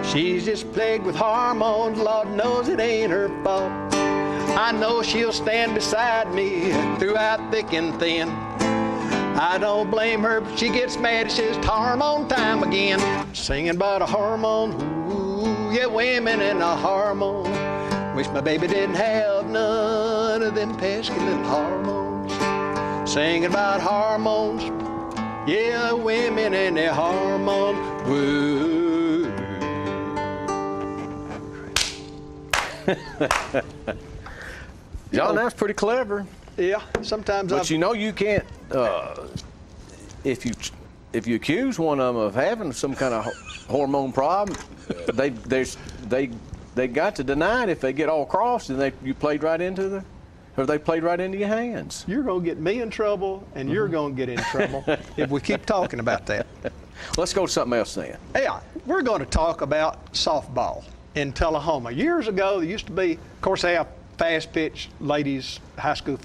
She's just plagued with hormones, Lord knows it ain't her fault. I know she'll stand beside me throughout thick and thin. I don't blame her, but she gets mad and says, hormone time again. Singing about a hormone, ooh, yeah, women and a hormone. Wish my baby didn't have none of them pesky little hormones. Singing about hormones, yeah, women and their hormones. Woo. John, that's pretty clever. Yeah, sometimes. But you know you can't. If you accuse one of them of having some kind of hormone problem, they got to deny it if they get all crossed and you played right into they played right into your hands. You're gonna get me in trouble, and you're gonna get in trouble if we keep talking about that. Let's go to something else then. Yeah, we're going to talk about softball in Tullahoma. Years ago, there used to be, of course, they have fast pitch ladies high school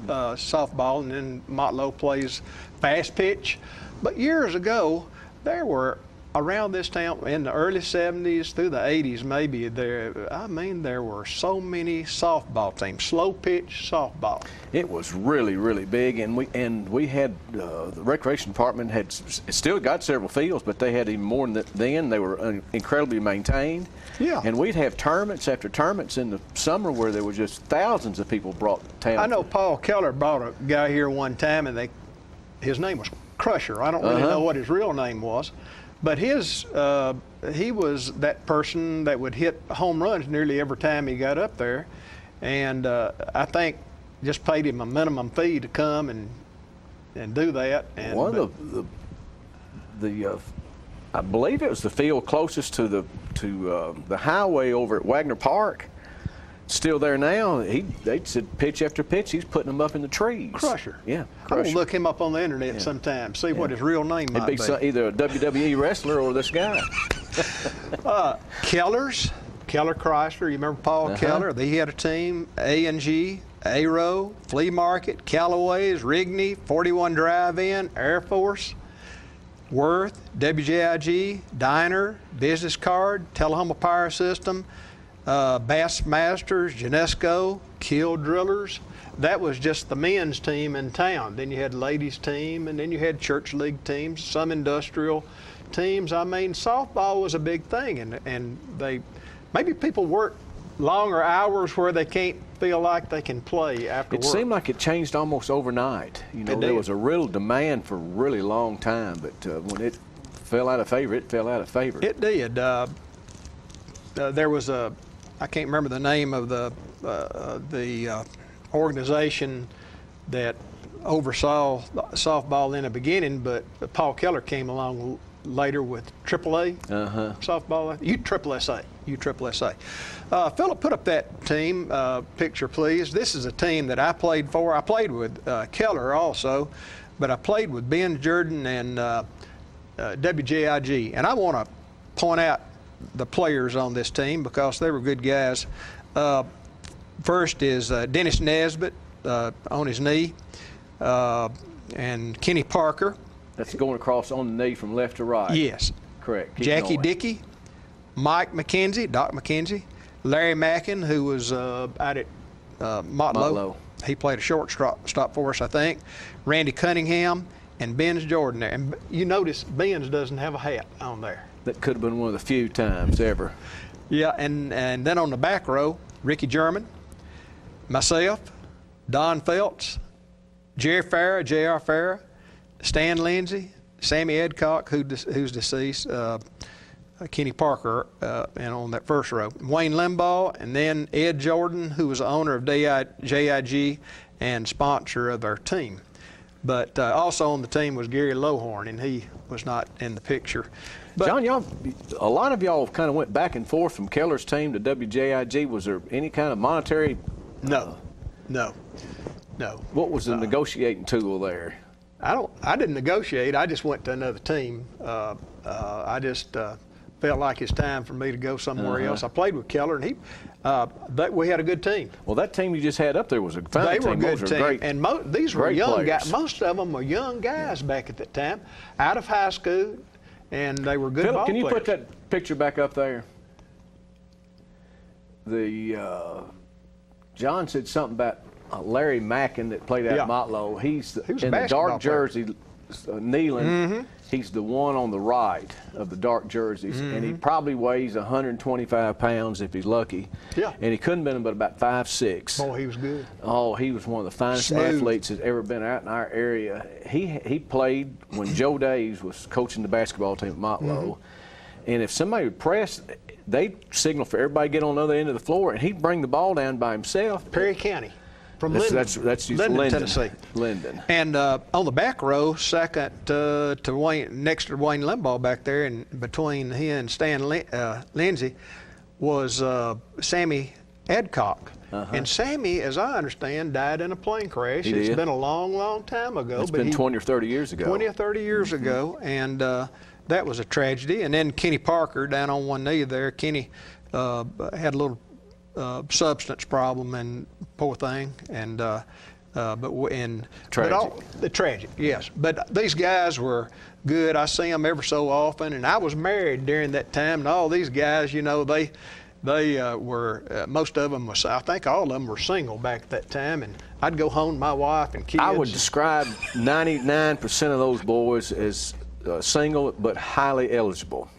softball, and then Motlow plays fast pitch. But years ago, there were around this town in the early 70s through the 80s maybe, there were so many softball teams, slow pitch softball. It was really, really big, and we had the recreation department had still got several fields, but they had even more than then. They were incredibly maintained. Yeah. And we'd have tournaments after tournaments in the summer where there were just thousands of people brought to town. I know Paul Keller brought a guy here one time, and his name was Crusher. I don't really know what his real name was, but he was that person that would hit home runs nearly every time he got up there, and I think just paid him a minimum fee to come and do that. And one of the I believe it was the field closest to the highway over at Wagner Park. Still there now. They said pitch after pitch, he's putting them up in the trees. Crusher. Yeah, Crusher. I'm gonna look him up on the internet sometime, see what his real name might be. It'd be either a WWE wrestler or this guy. Keller's, Keller Chrysler. You remember Paul Keller? He had a team. A&G, Aero, Flea Market, Callaway's, Rigney, 41 Drive-In, Air Force, Worth, WJIG, Diner, Business Card, Tullahoma Power System, Bassmasters, Genesco, Kill Drillers. That was just the men's team in town. Then you had ladies' team, and then you had church league teams, some industrial teams. I mean, softball was a big thing, and maybe people work longer hours where they can't feel like they can play after work. It seemed like it changed almost overnight. You know, there was a real demand for a really long time, but when it fell out of favor, it fell out of favor. It did. There was I can't remember the name of the organization that oversaw softball in the beginning, but Paul Keller came along later with AAA softball. USSSA. Philip, put up that team picture, please. This is a team that I played for. I played with Keller also, but I played with Ben Jordan and WJIG. And I want to point out the players on this team because they were good guys. First is Dennis Nesbitt, on his knee, and Kenny Parker. That's going across on the knee from left to right. Yes. Correct. Keep Jackie going. Dickey, Mike McKenzie, Doc McKenzie, Larry Mackin, who was out at Motlow. He played a short stop for us, I think. Randy Cunningham and Ben's Jordan there. And you notice Ben's doesn't have a hat on there. That could have been one of the few times ever. Yeah, and then on the back row, Ricky German, myself, Don Phelps, Jerry Farrah, J.R. Farrah, Stan Lindsay, Sammy Edcock, who's deceased, Kenny Parker, and on that first row, Wayne Limbaugh, and then Ed Jordan, who was the owner of JIG and sponsor of our team. But also on the team was Gary Lohorn, and he was not in the picture. But John, a lot of y'all kind of went back and forth from Keller's team to WJIG. Was there any kind of monetary? No. What was the negotiating tool there? I didn't negotiate. I just went to another team. I just felt like it's time for me to go somewhere else. I played with Keller, and we had a good team. Well, that team you just had up there was a fine team. They were a good team, great, and these were young guys. Players. Most of them were young guys back at that time, out of high school, and they were good ball Philip, can you players. put that picture back up there? John said something about Larry Mackin that played at Motlow. He's in the dark jersey, kneeling. Mm-hmm. He's the one on the right of the dark jerseys, and he probably weighs 125 pounds if he's lucky. Yeah. And he couldn't have been but about 5'6". Boy, he was good. Oh, he was one of the finest athletes that's ever been out in our area. He played when Joe Daves was coaching the basketball team at Motlow. And if somebody would press, they'd signal for everybody to get on the other end of the floor, and he'd bring the ball down by himself. Perry County. From That's Linden, Linden, Tennessee. Linden. And on the back row, second to Wayne, next to Wayne Limbaugh back there, and between he and Stan Lindsay, was Sammy Edcock. And Sammy, as I understand, died in a plane crash. It's been a long, long time ago. It's been 20 or 30 years ago. 20 or 30 years ago, and that was a tragedy. And then Kenny Parker, down on one knee there, Kenny had a little substance problem, and poor thing, and tragic, yes. But these guys were good. I see them every so often, and I was married during that time, and all these guys, you know, they were most of them was, I think all of them were single back at that time, and I'd go home to my wife and kids. I would describe 99% of those boys as single but highly eligible.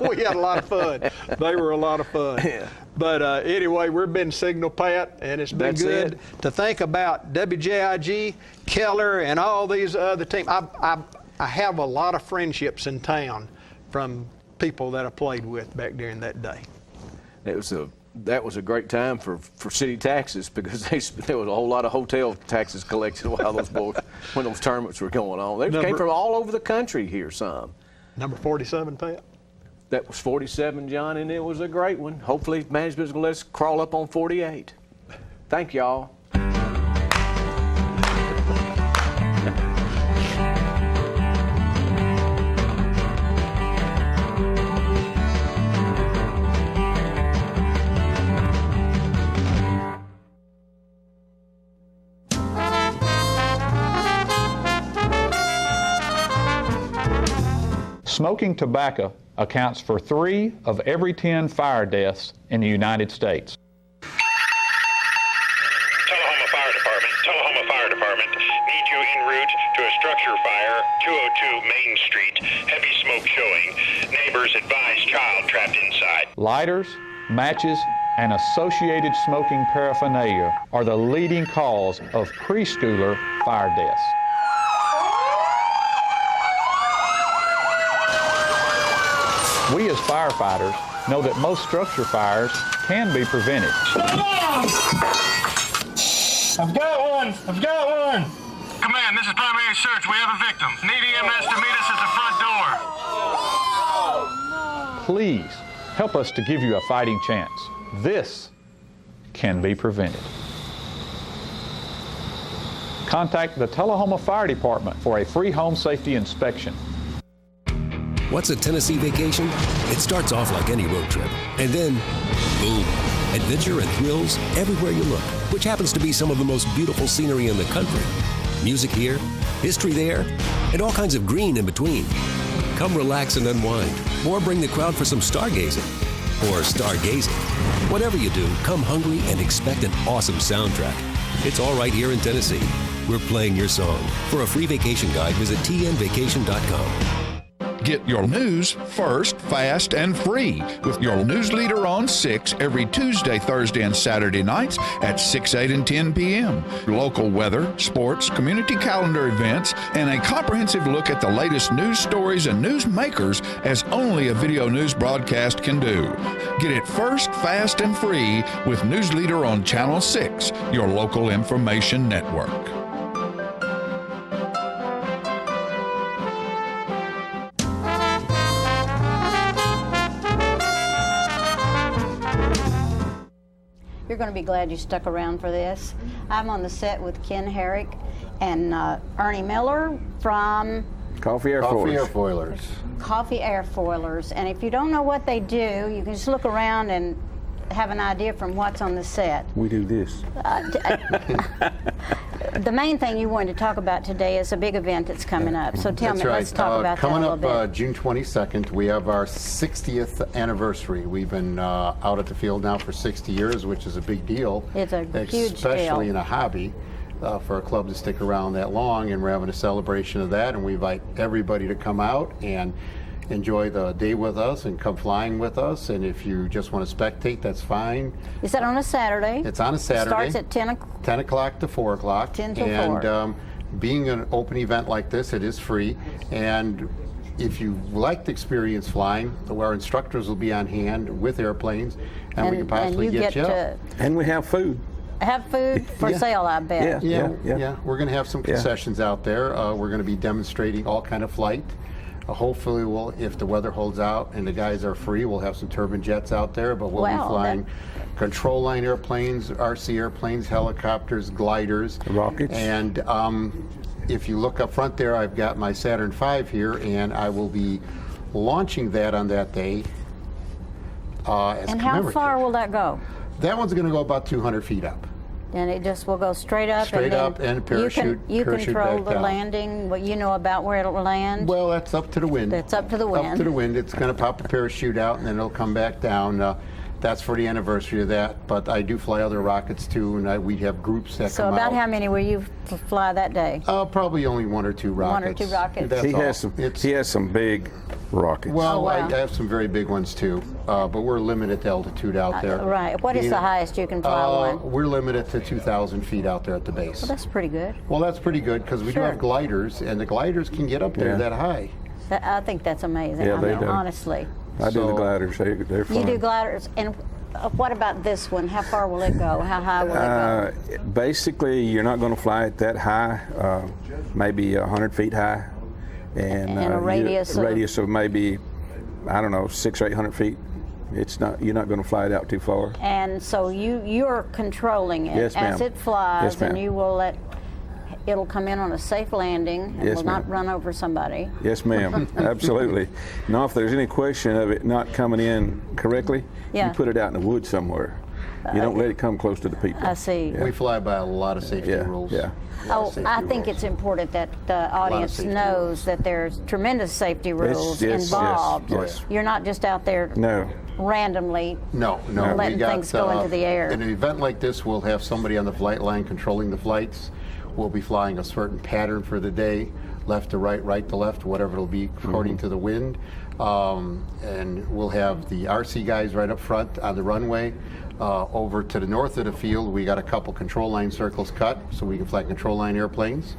We had a lot of fun. They were a lot of fun. Yeah. But anyway, we've been Signal Pat, and it's been good to think about WJIG, Keller, and all these other teams. I have a lot of friendships in town from people that I played with back during that day. That was a great time for city taxes, because there was a whole lot of hotel taxes collected while when those tournaments were going on. They came from all over the country here, some. Number 47, Pat? That was 47, John, and it was a great one. Hopefully management's going to let us crawl up on 48. Thank y'all. Smoking tobacco accounts for 3 of every 10 fire deaths in the United States. Tullahoma Fire Department. Need you en route to a structure fire, 202 Main Street. Heavy smoke showing. Neighbors advise child trapped inside. Lighters, matches, and associated smoking paraphernalia are the leading cause of preschooler fire deaths. We as firefighters know that most structure fires can be prevented. I've got one! Command, this is primary search. We have a victim. Need EMS to meet us at the front door. Please help us to give you a fighting chance. This can be prevented. Contact the Tullahoma Fire Department for a free home safety inspection. What's a Tennessee vacation? It starts off like any road trip, and then, boom, adventure and thrills everywhere you look, which happens to be some of the most beautiful scenery in the country. Music here, history there, and all kinds of green in between. Come relax and unwind, or bring the crowd for some stargazing. Or stargazing. Whatever you do, come hungry and expect an awesome soundtrack. It's all right here in Tennessee. We're playing your song. For a free vacation guide, visit tnvacation.com. Get your news first, fast, and free with your news leader on 6 every Tuesday, Thursday, and Saturday nights at 6, 8, and 10 p.m. Local weather, sports, community calendar events, and a comprehensive look at the latest news stories and news makers as only a video news broadcast can do. Get it first, fast, and free with News Leader on Channel 6, your local information network. You're going to be glad you stuck around for this. I'm on the set with Ken Herrick and Ernie Miller from Coffee Airfoilers. Coffee Airfoilers. And if you don't know what they do, you can just look around and have an idea from what's on the set. We do this. The main thing you wanted to talk about today is a big event that's coming up. So tell me, let's talk about that a little bit. Coming up June 22nd, we have our 60th anniversary. We've been out at the field now for 60 years, which is a big deal. It's a huge deal. Especially in a hobby. For a club to stick around that long, and we're having a celebration of that, and we invite everybody to come out and enjoy the day with us and come flying with us. And if you just want to spectate, that's fine. Is that on a Saturday? It's on a Saturday. Starts at 10 o'clock. 10 o'clock to 4 o'clock. 10 till 4. And being an open event like this, it is free. And if you like to experience flying, our instructors will be on hand with airplanes, and we can possibly get you up. And we have food. Have food for sale, I bet. Yeah. We're going to have some concessions out there. We're going to be demonstrating all kind of flight. Hopefully, if the weather holds out and the guys are free, we'll have some turbine jets out there, but we'll be flying control line airplanes, RC airplanes, helicopters, gliders. Rockets. And if you look up front there, I've got my Saturn V here, and I will be launching that on that day. And how far will that go? That one's going to go about 200 feet up. And it just will go straight up. Straight up and parachute. You parachute control back the down. landing. What you know about where it'll land. Well, that's up to the wind. That's up to the wind. Up to the wind. It's going to pop a parachute out, and then it'll come back down. That's for the anniversary of that. But I do fly other rockets too, and we have groups that so come out. about how many will you fly that day? Probably only 1 or 2 rockets. 1 or 2 rockets. That's He has some big rockets. Well, wow. I have some very big ones too, but we're limited to altitude out there. Right. What is the highest you can fly one? We're limited to 2,000 feet out there at the base. Well, that's pretty good. Well, that's pretty good because we do have gliders, and the gliders can get up there that high. I think that's amazing. Yeah, they do. Honestly. I do the gliders. They're fun. You do gliders, and what about this one? How far will it go? How high will it go? Basically, you're not going to fly it that high, maybe 100 feet high. And a radius of maybe, I don't know, 600 or 800 feet. It's not. You're not going to fly it out too far. And so you're controlling it Yes, ma'am. as it flies, Yes, ma'am. and you will it'll come in on a safe landing and Yes, will not run over somebody. Yes, ma'am. Absolutely. Now, if there's any question of it not coming in correctly, you put it out in the woods somewhere. You don't let it come close to the people. I see. We fly by a lot of safety rules. Yeah. Oh, I think it's important that the audience knows that there's tremendous safety rules involved. Yes. You're not just out there randomly letting things go into the air. In an event like this, we'll have somebody on the flight line controlling the flights. We'll be flying a certain pattern for the day, left to right, right to left, whatever it'll be according to the wind. And we'll have the RC guys right up front on the runway. Over to the north of the field, we got a couple control line circles cut so we can fly control line airplanes.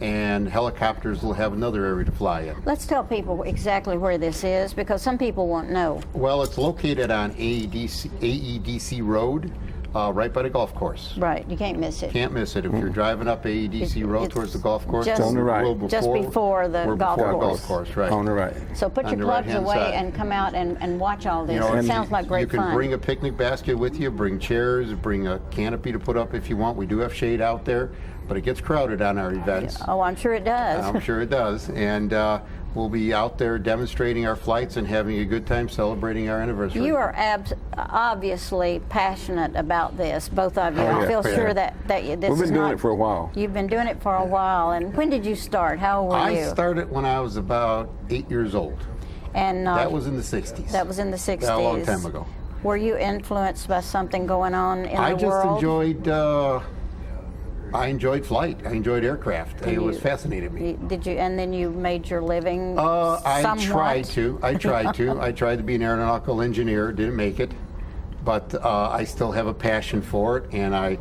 And helicopters will have another area to fly in. Let's tell people exactly where this is, because some people won't know. Well, it's located on AEDC Road, right by the golf course. Right, you can't miss it. Can't miss it. If you're driving up AEDC Road towards the golf course, just on the right. Just before the golf course. Right. On the right. So put your plugs away and come out and watch all this. It sounds like great fun. You can bring a picnic basket with you, bring chairs, bring a canopy to put up if you want. We do have shade out there, but it gets crowded on our events. Oh, I'm sure it does. I'm sure it does. And we'll be out there demonstrating our flights and having a good time celebrating our anniversary. You are obviously passionate about this, both of you. I feel sure that this We've been is doing it for a while. You've been doing it for a while. And when did you start? How old were you? I started when I was about 8 years old. And that was in the 60s. That was in the 60s. A long time ago. Were you influenced by something going on in the world? I enjoyed flight. I enjoyed aircraft. It was fascinated me. Did you? And then you made your living somewhat? I tried to. I tried to be an aeronautical engineer. Didn't make it. But I still have a passion for it, and I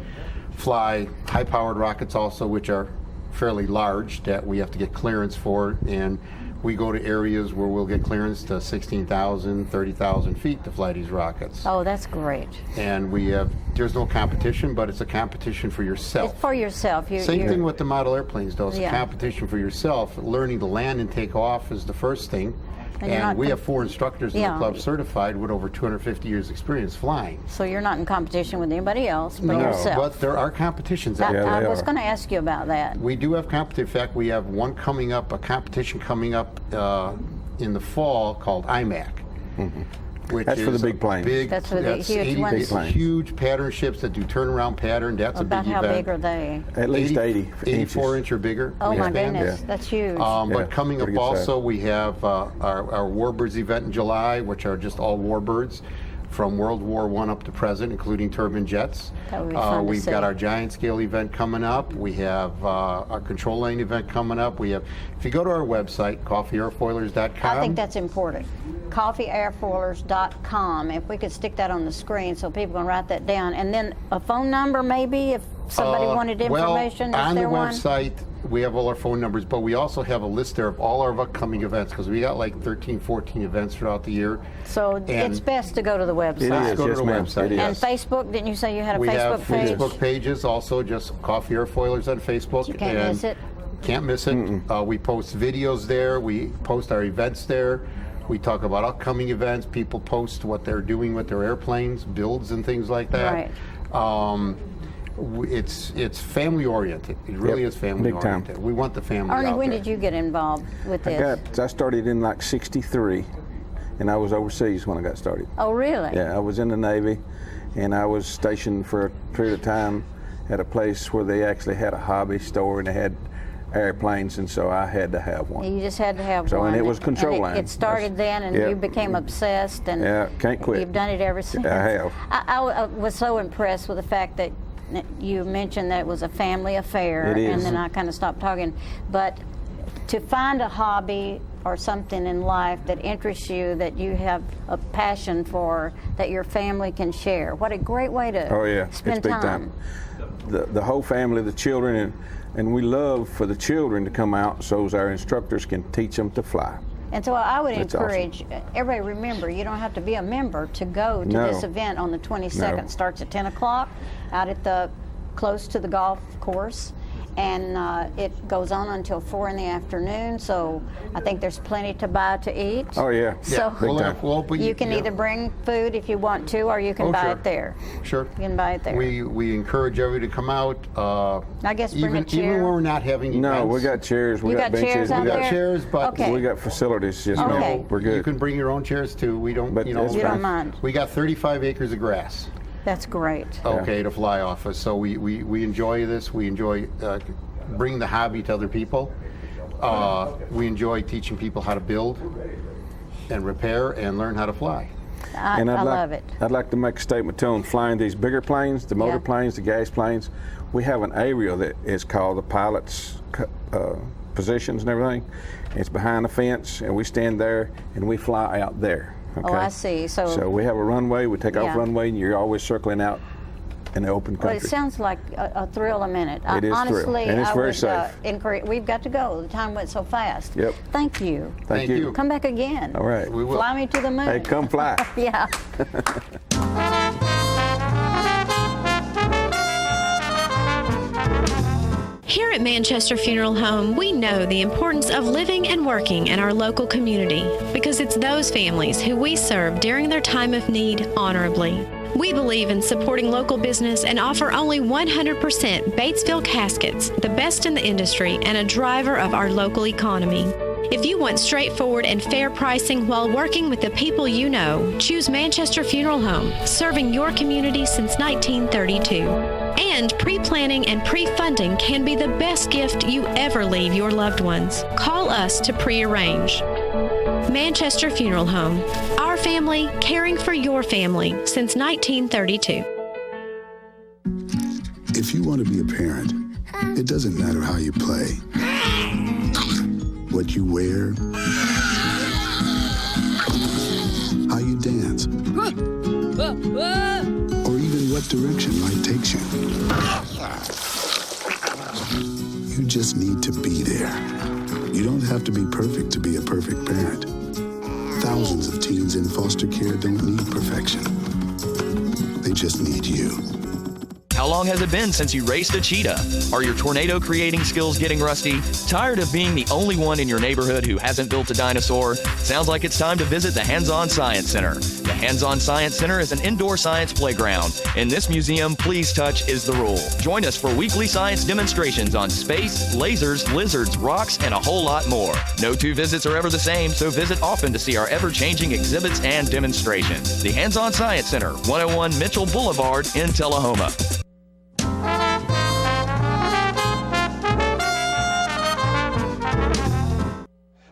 fly high-powered rockets also, which are fairly large, that we have to get clearance for, and we go to areas where we'll get clearance to 16,000, 30,000 feet to fly these rockets. Oh, that's great. And there's no competition, but it's a competition for yourself. It's for yourself. Same thing with the model airplanes, though. It's a competition for yourself. Learning to land and take off is the first thing. And we have 4 instructors in the club certified with over 250 years experience flying. So you're not in competition with anybody else but yourself. But there are competitions out there. I was going to ask you about that. We do have competition. In fact, we have one coming up, a competition coming up in the fall called IMAC. Mm-hmm. That's for the big planes. That's for the huge ones. Huge pattern ships that do turnaround pattern. That's about a big how event. big are they? At least 84 inch or bigger. Oh my goodness, that's huge. But coming up also, we have our Warbirds event in July, which are just all warbirds from World War I up to present, including turbine jets. That would be fun to We've see. got our giant scale event coming up. We have our control lane event coming up. We have, if you go to our website, coffeeairfoilers.com. I think that's important. Coffeeairfoilers.com. If we could stick that on the screen so people can write that down. And then a phone number maybe if somebody wanted information. Well, on the one? website, we have all our phone numbers, but we also have a list there of all our upcoming events because we got like 13, 14 events throughout the year. So it's best to go to the website. It is. Go to the website. And Facebook, didn't you say you had a we Facebook page? We have Facebook pages also, just Coffee Airfoilers on Facebook. You can't miss it. Can't miss it. We post videos there. We post our events there. We talk about upcoming events. People post what they're doing with their airplanes, builds and things like that. Right. It's family oriented. It really is family oriented. We want the family Arnie, out when there. did you get involved with this? I started in like '63, and I was overseas when I got started. Oh, really? Yeah, I was in the Navy, and I was stationed for a period of time at a place where they actually had a hobby store and they had airplanes, and so I had to have one. You just had to have So, one. and it was control line. It started then, and you became obsessed, and can't quit. You've done it ever since. I have. I was so impressed with the fact that you mentioned that it was a family affair, It is. and then I kind of stopped talking. But to find a hobby or something in life that interests you, that you have a passion for, that your family can share, what a great way to spend it's big time. The whole family, the children, and we love for the children to come out so as our instructors can teach them to fly. And so I would That's encourage everybody, remember, you don't have to be a member to go to this event on the 22nd. No. Starts at 10 o'clock out at close to the golf course. And it goes on until 4 in the afternoon, so I think there's plenty to buy to eat. Oh, yeah. So you can either bring food if you want to, or you can buy it there. Sure. You can buy it there. We encourage everybody to come out. I guess bring a chair. Even when we're not having events. No, we got chairs, we You got got benches, chairs out we got there? chairs, but Okay. we got facilities. Just Okay. we're good. You can bring your own chairs too. We don't, But you know, it's You don't mind. we got 35 acres of grass. That's great. Okay, to fly off of. So we enjoy this. We enjoy bringing the hobby to other people. We enjoy teaching people how to build and repair and learn how to fly. I love it. I'd like to make a statement to them flying these bigger planes, the motor planes, the gas planes. We have an area that is called the pilot's positions and everything. It's behind the fence, and we stand there and we fly out there. Okay? Oh, I see. So we have a runway. We take off runway, and you're always circling out in the open country. Well, it sounds like a thrill a minute. It is honestly, thrill, and it's I very would safe. encourage. We've got to go. The time went so fast. Yep. Thank you. Thank you. Come back again. All right. We will. Fly me to the moon. Hey, come fly. Yeah. Here at Manchester Funeral Home, we know the importance of living and working in our local community because it's those families who we serve during their time of need honorably. We believe in supporting local business and offer only 100% Batesville caskets, the best in the industry and a driver of our local economy. If you want straightforward and fair pricing while working with the people you know, choose Manchester Funeral Home, serving your community since 1932. And pre-planning and pre-funding can be the best gift you ever leave your loved ones. Call us to pre-arrange. Manchester Funeral Home. Our family caring for your family since 1932. If you want to be a parent, it doesn't matter how you play, what you wear, how you dance, or even what direction life takes you. You just need to be there. You don't have to be perfect to be a perfect parent. Thousands of teens in foster care don't need perfection. They just need you. How long has it been since you raced a cheetah? Are your tornado creating skills getting rusty? Tired of being the only one in your neighborhood who hasn't built a dinosaur? Sounds like it's time to visit the Hands-On Science Center. The Hands-On Science Center is an indoor science playground. In this museum, please touch is the rule. Join us for weekly science demonstrations on space, lasers, lizards, rocks, and a whole lot more. No two visits are ever the same, so visit often to see our ever-changing exhibits and demonstrations. The Hands-On Science Center, 101 Mitchell Boulevard in Tullahoma.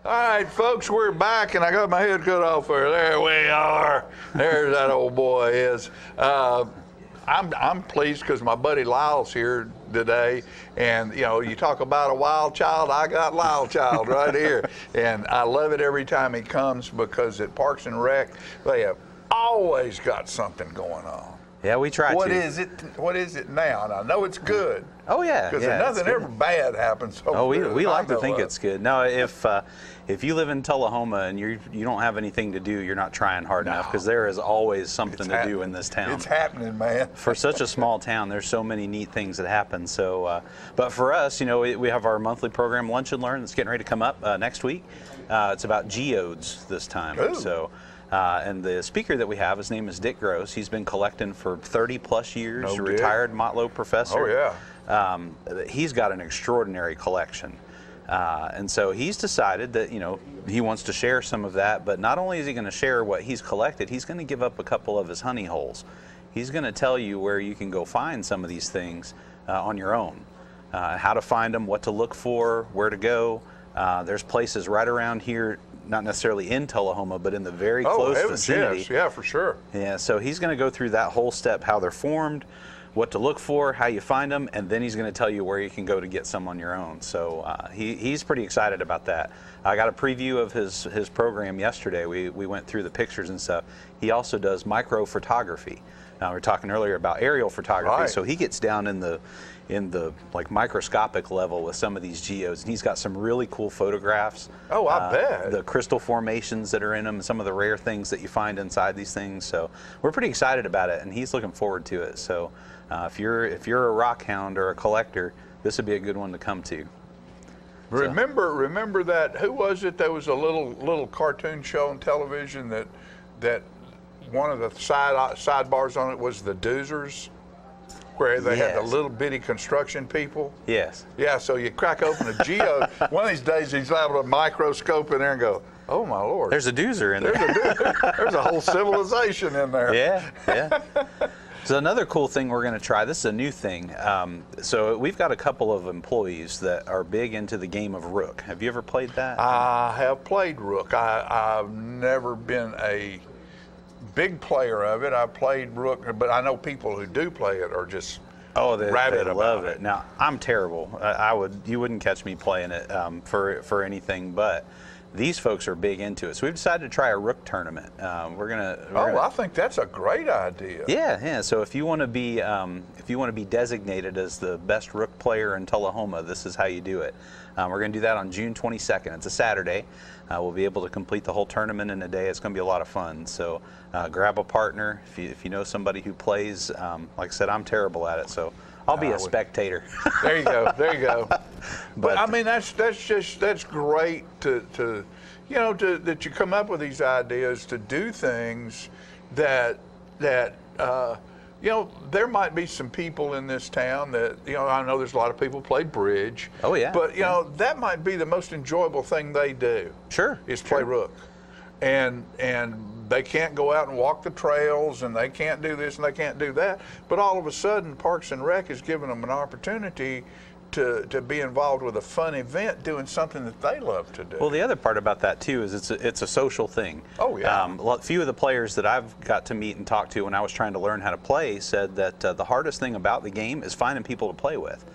All right, folks, we're back, and I got my head cut off there. There we are. There's that old boy is. I'm pleased because my buddy Lyle's here today, and you know, you talk about a wild child. I got Lyle Child right here, and I love it every time he comes because at Parks and Rec they have always got something going on. Yeah, we try What to. is it? What is it now? And I know it's good. Oh yeah, Because yeah, nothing ever bad happens. we like to think it's good. No, if you live in Tullahoma and you don't have anything to do, you're not trying hard enough, because there is always something to do in this town. It's happening, man. For such a small town, there's so many neat things that happen. So, but for us, you know, we have our monthly program, Lunch and Learn, that's getting ready to come up next week. It's about geodes this time. Ooh. So. And the speaker that we have, his name is Dick Gross. He's been collecting for 30 plus years, No good. retired Motlow professor. Oh, yeah. He's got an extraordinary collection. And so he's decided that, you know, he wants to share some of that, but not only is he going to share what he's collected, he's going to give up a couple of his honey holes. He's going to tell you where you can go find some of these things on your own, how to find them, what to look for, where to go. There's places right around here, not necessarily in Tullahoma, but in the very close vicinity. Yes. Yeah, for sure. Yeah, so he's going to go through that whole step, how they're formed, what to look for, how you find them, and then he's going to tell you where you can go to get some on your own. So he's pretty excited about that. I got a preview of his program yesterday. We went through the pictures and stuff. He also does micro photography. Now, we were talking earlier about aerial photography, Right. so he gets down in the like microscopic level with some of these geodes, and he's got some really cool photographs. Oh, I bet. The crystal formations that are in them, some of the rare things that you find inside these things. So we're pretty excited about it, and he's looking forward to it. So if you're a rock hound or a collector, this would be a good one to come to. Remember that? Who was it? There was a little cartoon show on television that one of the sidebars on it was the Doozers, where they had the little bitty construction people. Yes. Yeah. So you crack open a geode. One of these days he's able to microscope in there and go, "Oh my Lord! There's a doozer in there. There's a whole civilization in there." Yeah. So another cool thing we're going to try, this is a new thing. So we've got a couple of employees that are big into the game of Rook. Have you ever played that? I have played Rook. I've never been a big player of it. I played Rook, but I know people who do play it are just rabid they about love it. Now, I'm terrible. You wouldn't catch me playing it for anything, but these folks are big into it. So we've decided to try a Rook tournament. I think that's a great idea. Yeah. So if you want to be designated as the best Rook player in Tullahoma, this is how you do it. We're going to do that on June 22nd. It's a Saturday. We'll be able to complete the whole tournament in a day. It's going to be a lot of fun. So grab a partner if you know somebody who plays. Like I said, I'm terrible at it, so I'll be a spectator. There you go. But I mean, that's great to that you come up with these ideas to do things that you know, there might be some people in this town that, you know, I know there's a lot of people play bridge. Oh, yeah. But, you know, that might be the most enjoyable thing they do. Sure. Is play rook. And they can't go out and walk the trails, and they can't do this and they can't do that. But all of a sudden, Parks and Rec is giving them an opportunity to be involved with a fun event doing something that they love to do. Well, the other part about that too is it's a social thing. Oh, yeah. A few of the players that I've got to meet and talk to when I was trying to learn how to play said that the hardest thing about the game is finding people to play with.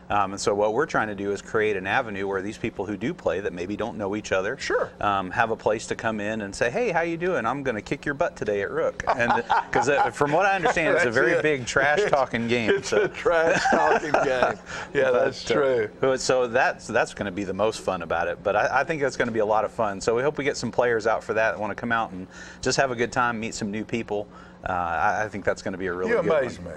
And so what we're trying to do is create an avenue where these people who do play that maybe don't know each other have a place to come in and say, hey, how you doing? I'm going to kick your butt today at Rook. And because from what I understand, it's a very big trash-talking game. It's a trash-talking game. Yeah, that's true. So that's going to be the most fun about it. But I think that's going to be a lot of fun. So we hope we get some players out for that want to come out and just have a good time, meet some new people. I think that's going to be a really good one. You amaze me.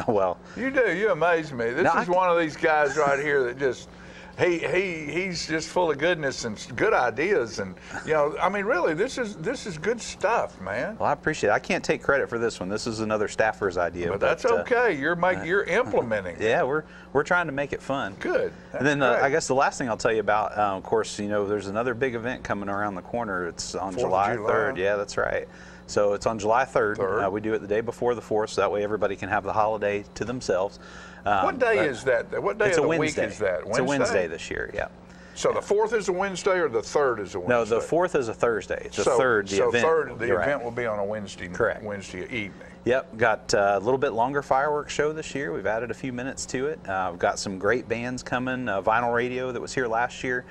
Well, you do. You amaze me. This is one of these guys right here that just he's just full of goodness and good ideas, and you know, I mean, really, this is good stuff, man. Well, I appreciate it. I can't take credit for this one. This is another staffer's idea. But that's okay. You're implementing it. Yeah, we're trying to make it fun. Good. And then I guess the last thing I'll tell you about, of course, you know, there's another big event coming around the corner. It's on July 3rd. Yeah, that's right. So it's on July 3rd. We do it the day before the 4th, so that way everybody can have the holiday to themselves. What day is that? What day of the week is that? It's a Wednesday this year, yeah. So the 4th is a Wednesday or the 3rd is a Wednesday? No, the 4th is a Thursday. The 3rd, the event. The event will be on a Wednesday, correct. Wednesday evening. Yep, got a little bit longer fireworks show this year. We've added a few minutes to it. We've got some great bands coming. Vinyl Radio that was here last year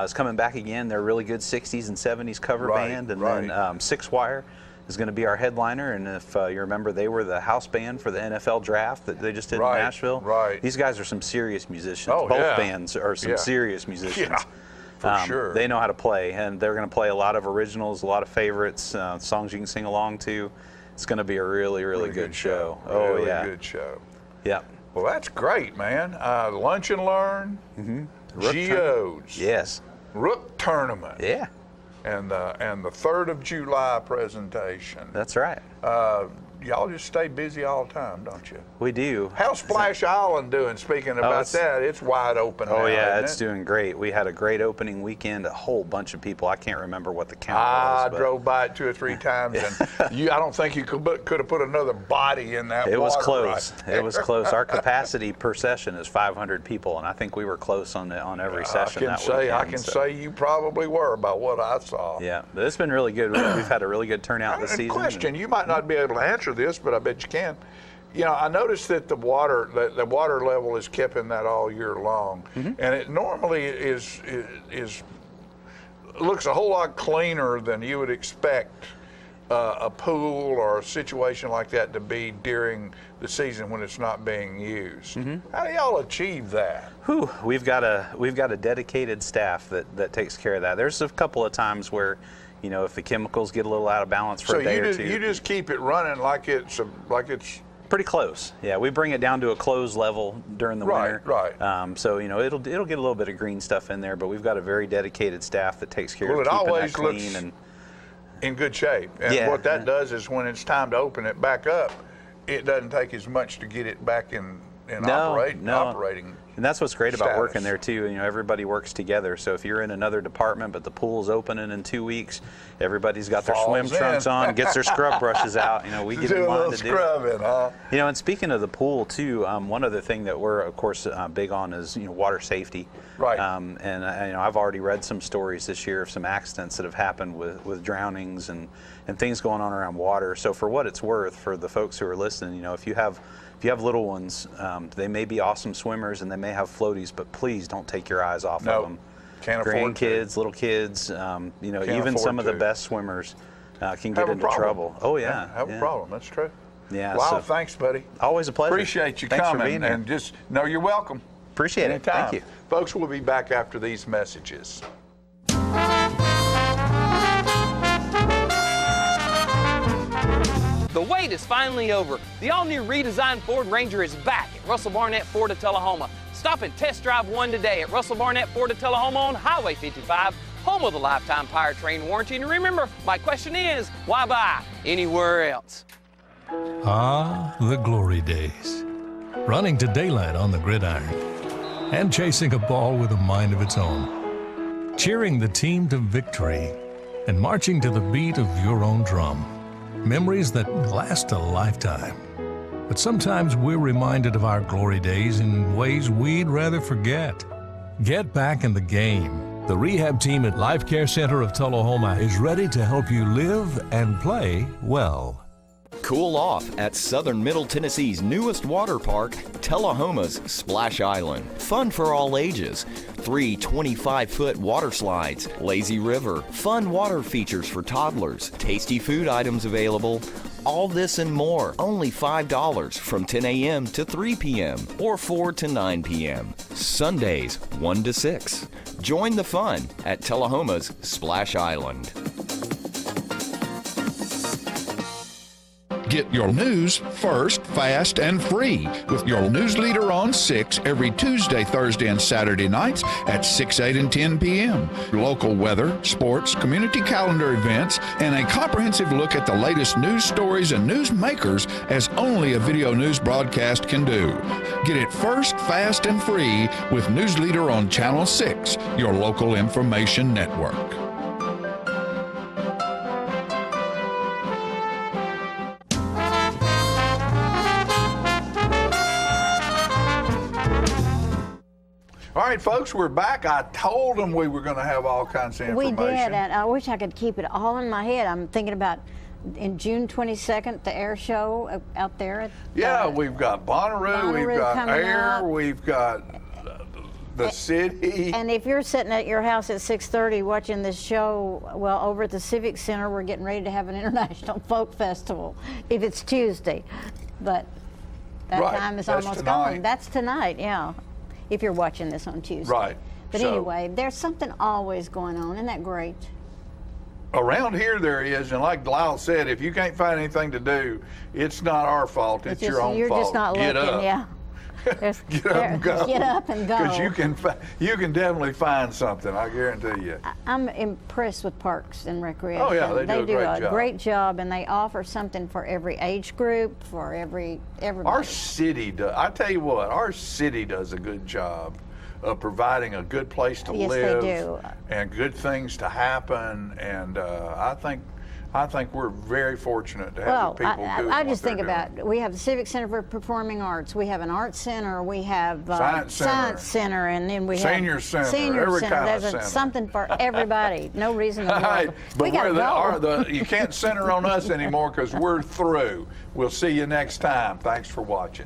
is coming back again. They're a really good 60s and 70s cover band. And then Six Wire is going to be our headliner, and if you remember, they were the house band for the NFL draft that they just did in Nashville. Right. These guys are some serious musicians. Oh, Both bands are some serious musicians. Yeah, for sure. They know how to play, and they're going to play a lot of originals, a lot of favorites, songs you can sing along to. It's going to be a really, really good show. Oh, really yeah. good show. Yeah. Well, that's great, man. Lunch and Learn, Geodes. Yes. Rook Tournament. Yeah. And the 3rd of July presentation. That's right. Y'all just stay busy all the time, don't you? We do. How's Splash Island doing? Speaking about that, it's wide open now. Oh, yeah, isn't it's it? doing great. We had a great opening weekend, a whole bunch of people. I can't remember what the count I was. drove by it 2 or 3 times, and I don't think you could have put another body in that water. It was close. Right. It was close. Our capacity per session is 500 people, and I think we were close on every session that weekend. I can say you probably were by what I saw. Yeah, but it's been really good. We've had a really good turnout this season. Question, you might not be able to answer this, but I bet you can. You know, I noticed that the water level is kept in that all year long, and it normally looks a whole lot cleaner than you would expect a pool or a situation like that to be during the season when it's not being used. How do y'all achieve that? We've got a dedicated staff that takes care of that. There's a couple of times where, you know, if the chemicals get a little out of balance for a day or two. So you just keep it running like it's pretty close. Yeah, we bring it down to a closed level during the winter. Right. So you know, it'll get a little bit of green stuff in there, but we've got a very dedicated staff that takes care of keeping that clean and in good shape. And what that does is when it's time to open it back up, it doesn't take as much to get it back in operating. And that's what's great about status. working there too. You know, everybody works together. So if you're in another department, but the pool's opening in 2 weeks, everybody's got their swim trunks on, gets their scrub brushes out. You know, we get in line to do scrubbing, huh? You know, and speaking of the pool too, one other thing that we're of course big on is, you know, water safety. Right. And you know, I've already read some stories this year of some accidents that have happened with drownings and things going on around water. So for what it's worth, for the folks who are listening, you know, if you have little ones, they may be awesome swimmers and they may have floaties, but please don't take your eyes off of them. Can't afford to. Grandkids, little kids, you know, even some of the best swimmers can get into trouble. Oh yeah, have a problem. That's true. Yeah. Wow, so, thanks, buddy. Always a pleasure. Appreciate you Thanks coming. for being here. And just know you're welcome. Appreciate it. Anytime. Thank you. Folks, we'll be back after these messages. The wait is finally over. The all-new redesigned Ford Ranger is back at Russell Barnett Ford of Tullahoma. Stop and test drive one today at Russell Barnett Ford of Tullahoma on Highway 55, home of the lifetime powertrain warranty. And remember, my question is, why buy anywhere else? Ah, the glory days. Running to daylight on the gridiron and chasing a ball with a mind of its own. Cheering the team to victory and marching to the beat of your own drum. Memories that last a lifetime. But sometimes we're reminded of our glory days in ways we'd rather forget. Get back in the game. The rehab team at Life Care Center of Tullahoma is ready to help you live and play well. Cool off at Southern Middle Tennessee's newest water park, Tullahoma's Splash Island. Fun for all ages. 3 25-foot water slides, lazy river, fun water features for toddlers, tasty food items available. All this and more, only $5 from 10 a.m. to 3 p.m. or 4 to 9 p.m. Sundays, 1 to 6. Join the fun at Tullahoma's Splash Island. Get your news first, fast, and free with your news leader on 6 every Tuesday, Thursday, and Saturday nights at 6, 8, and 10 p.m. Local weather, sports, community calendar events, and a comprehensive look at the latest news stories and news makers as only a video news broadcast can do. Get it first, fast, and free with News Leader on Channel 6, your local information network. All right, folks, we're back. I told them we were going to have all kinds of We information. did, and I wish I could keep it all in my head. I'm thinking about in June 22nd, the air show out there. At, Yeah, we've got Bonnaroo, we've got coming Air, up. we've got the city. And if you're sitting at your house at 6:30 watching this show, well, over at the Civic Center, we're getting ready to have an International Folk Festival, if it's Tuesday. But that Right, time is that's almost tonight. gone. That's tonight, yeah, if you're watching this on Tuesday. Right. But So- anyway, there's something always going on. Isn't that great? Around here there is, and like Lyle said, if you can't find anything to do, it's not our fault, it's your own You're fault. just not Get looking, up. yeah. Get up and go. Get up and go. Because you can definitely find something, I guarantee you. I'm impressed with Parks and Recreation. Oh, yeah, they do a great job. great job, and they offer something for every age group, for everybody. Our city does, I tell you what, our city does a good job of providing a good place to Yes, they live do. and good things to happen, and I think we're very fortunate to have Well, the people doing I what just think they're about, we have the Civic Center for Performing Arts, we have an Arts Center, we have Science Center. and then we Senior have Center, Senior every Center. kind of There's center. something for everybody. No reason to Right, walk. but We gotta go. you can't center on us anymore because we're through. We'll see you next time. Thanks for watching.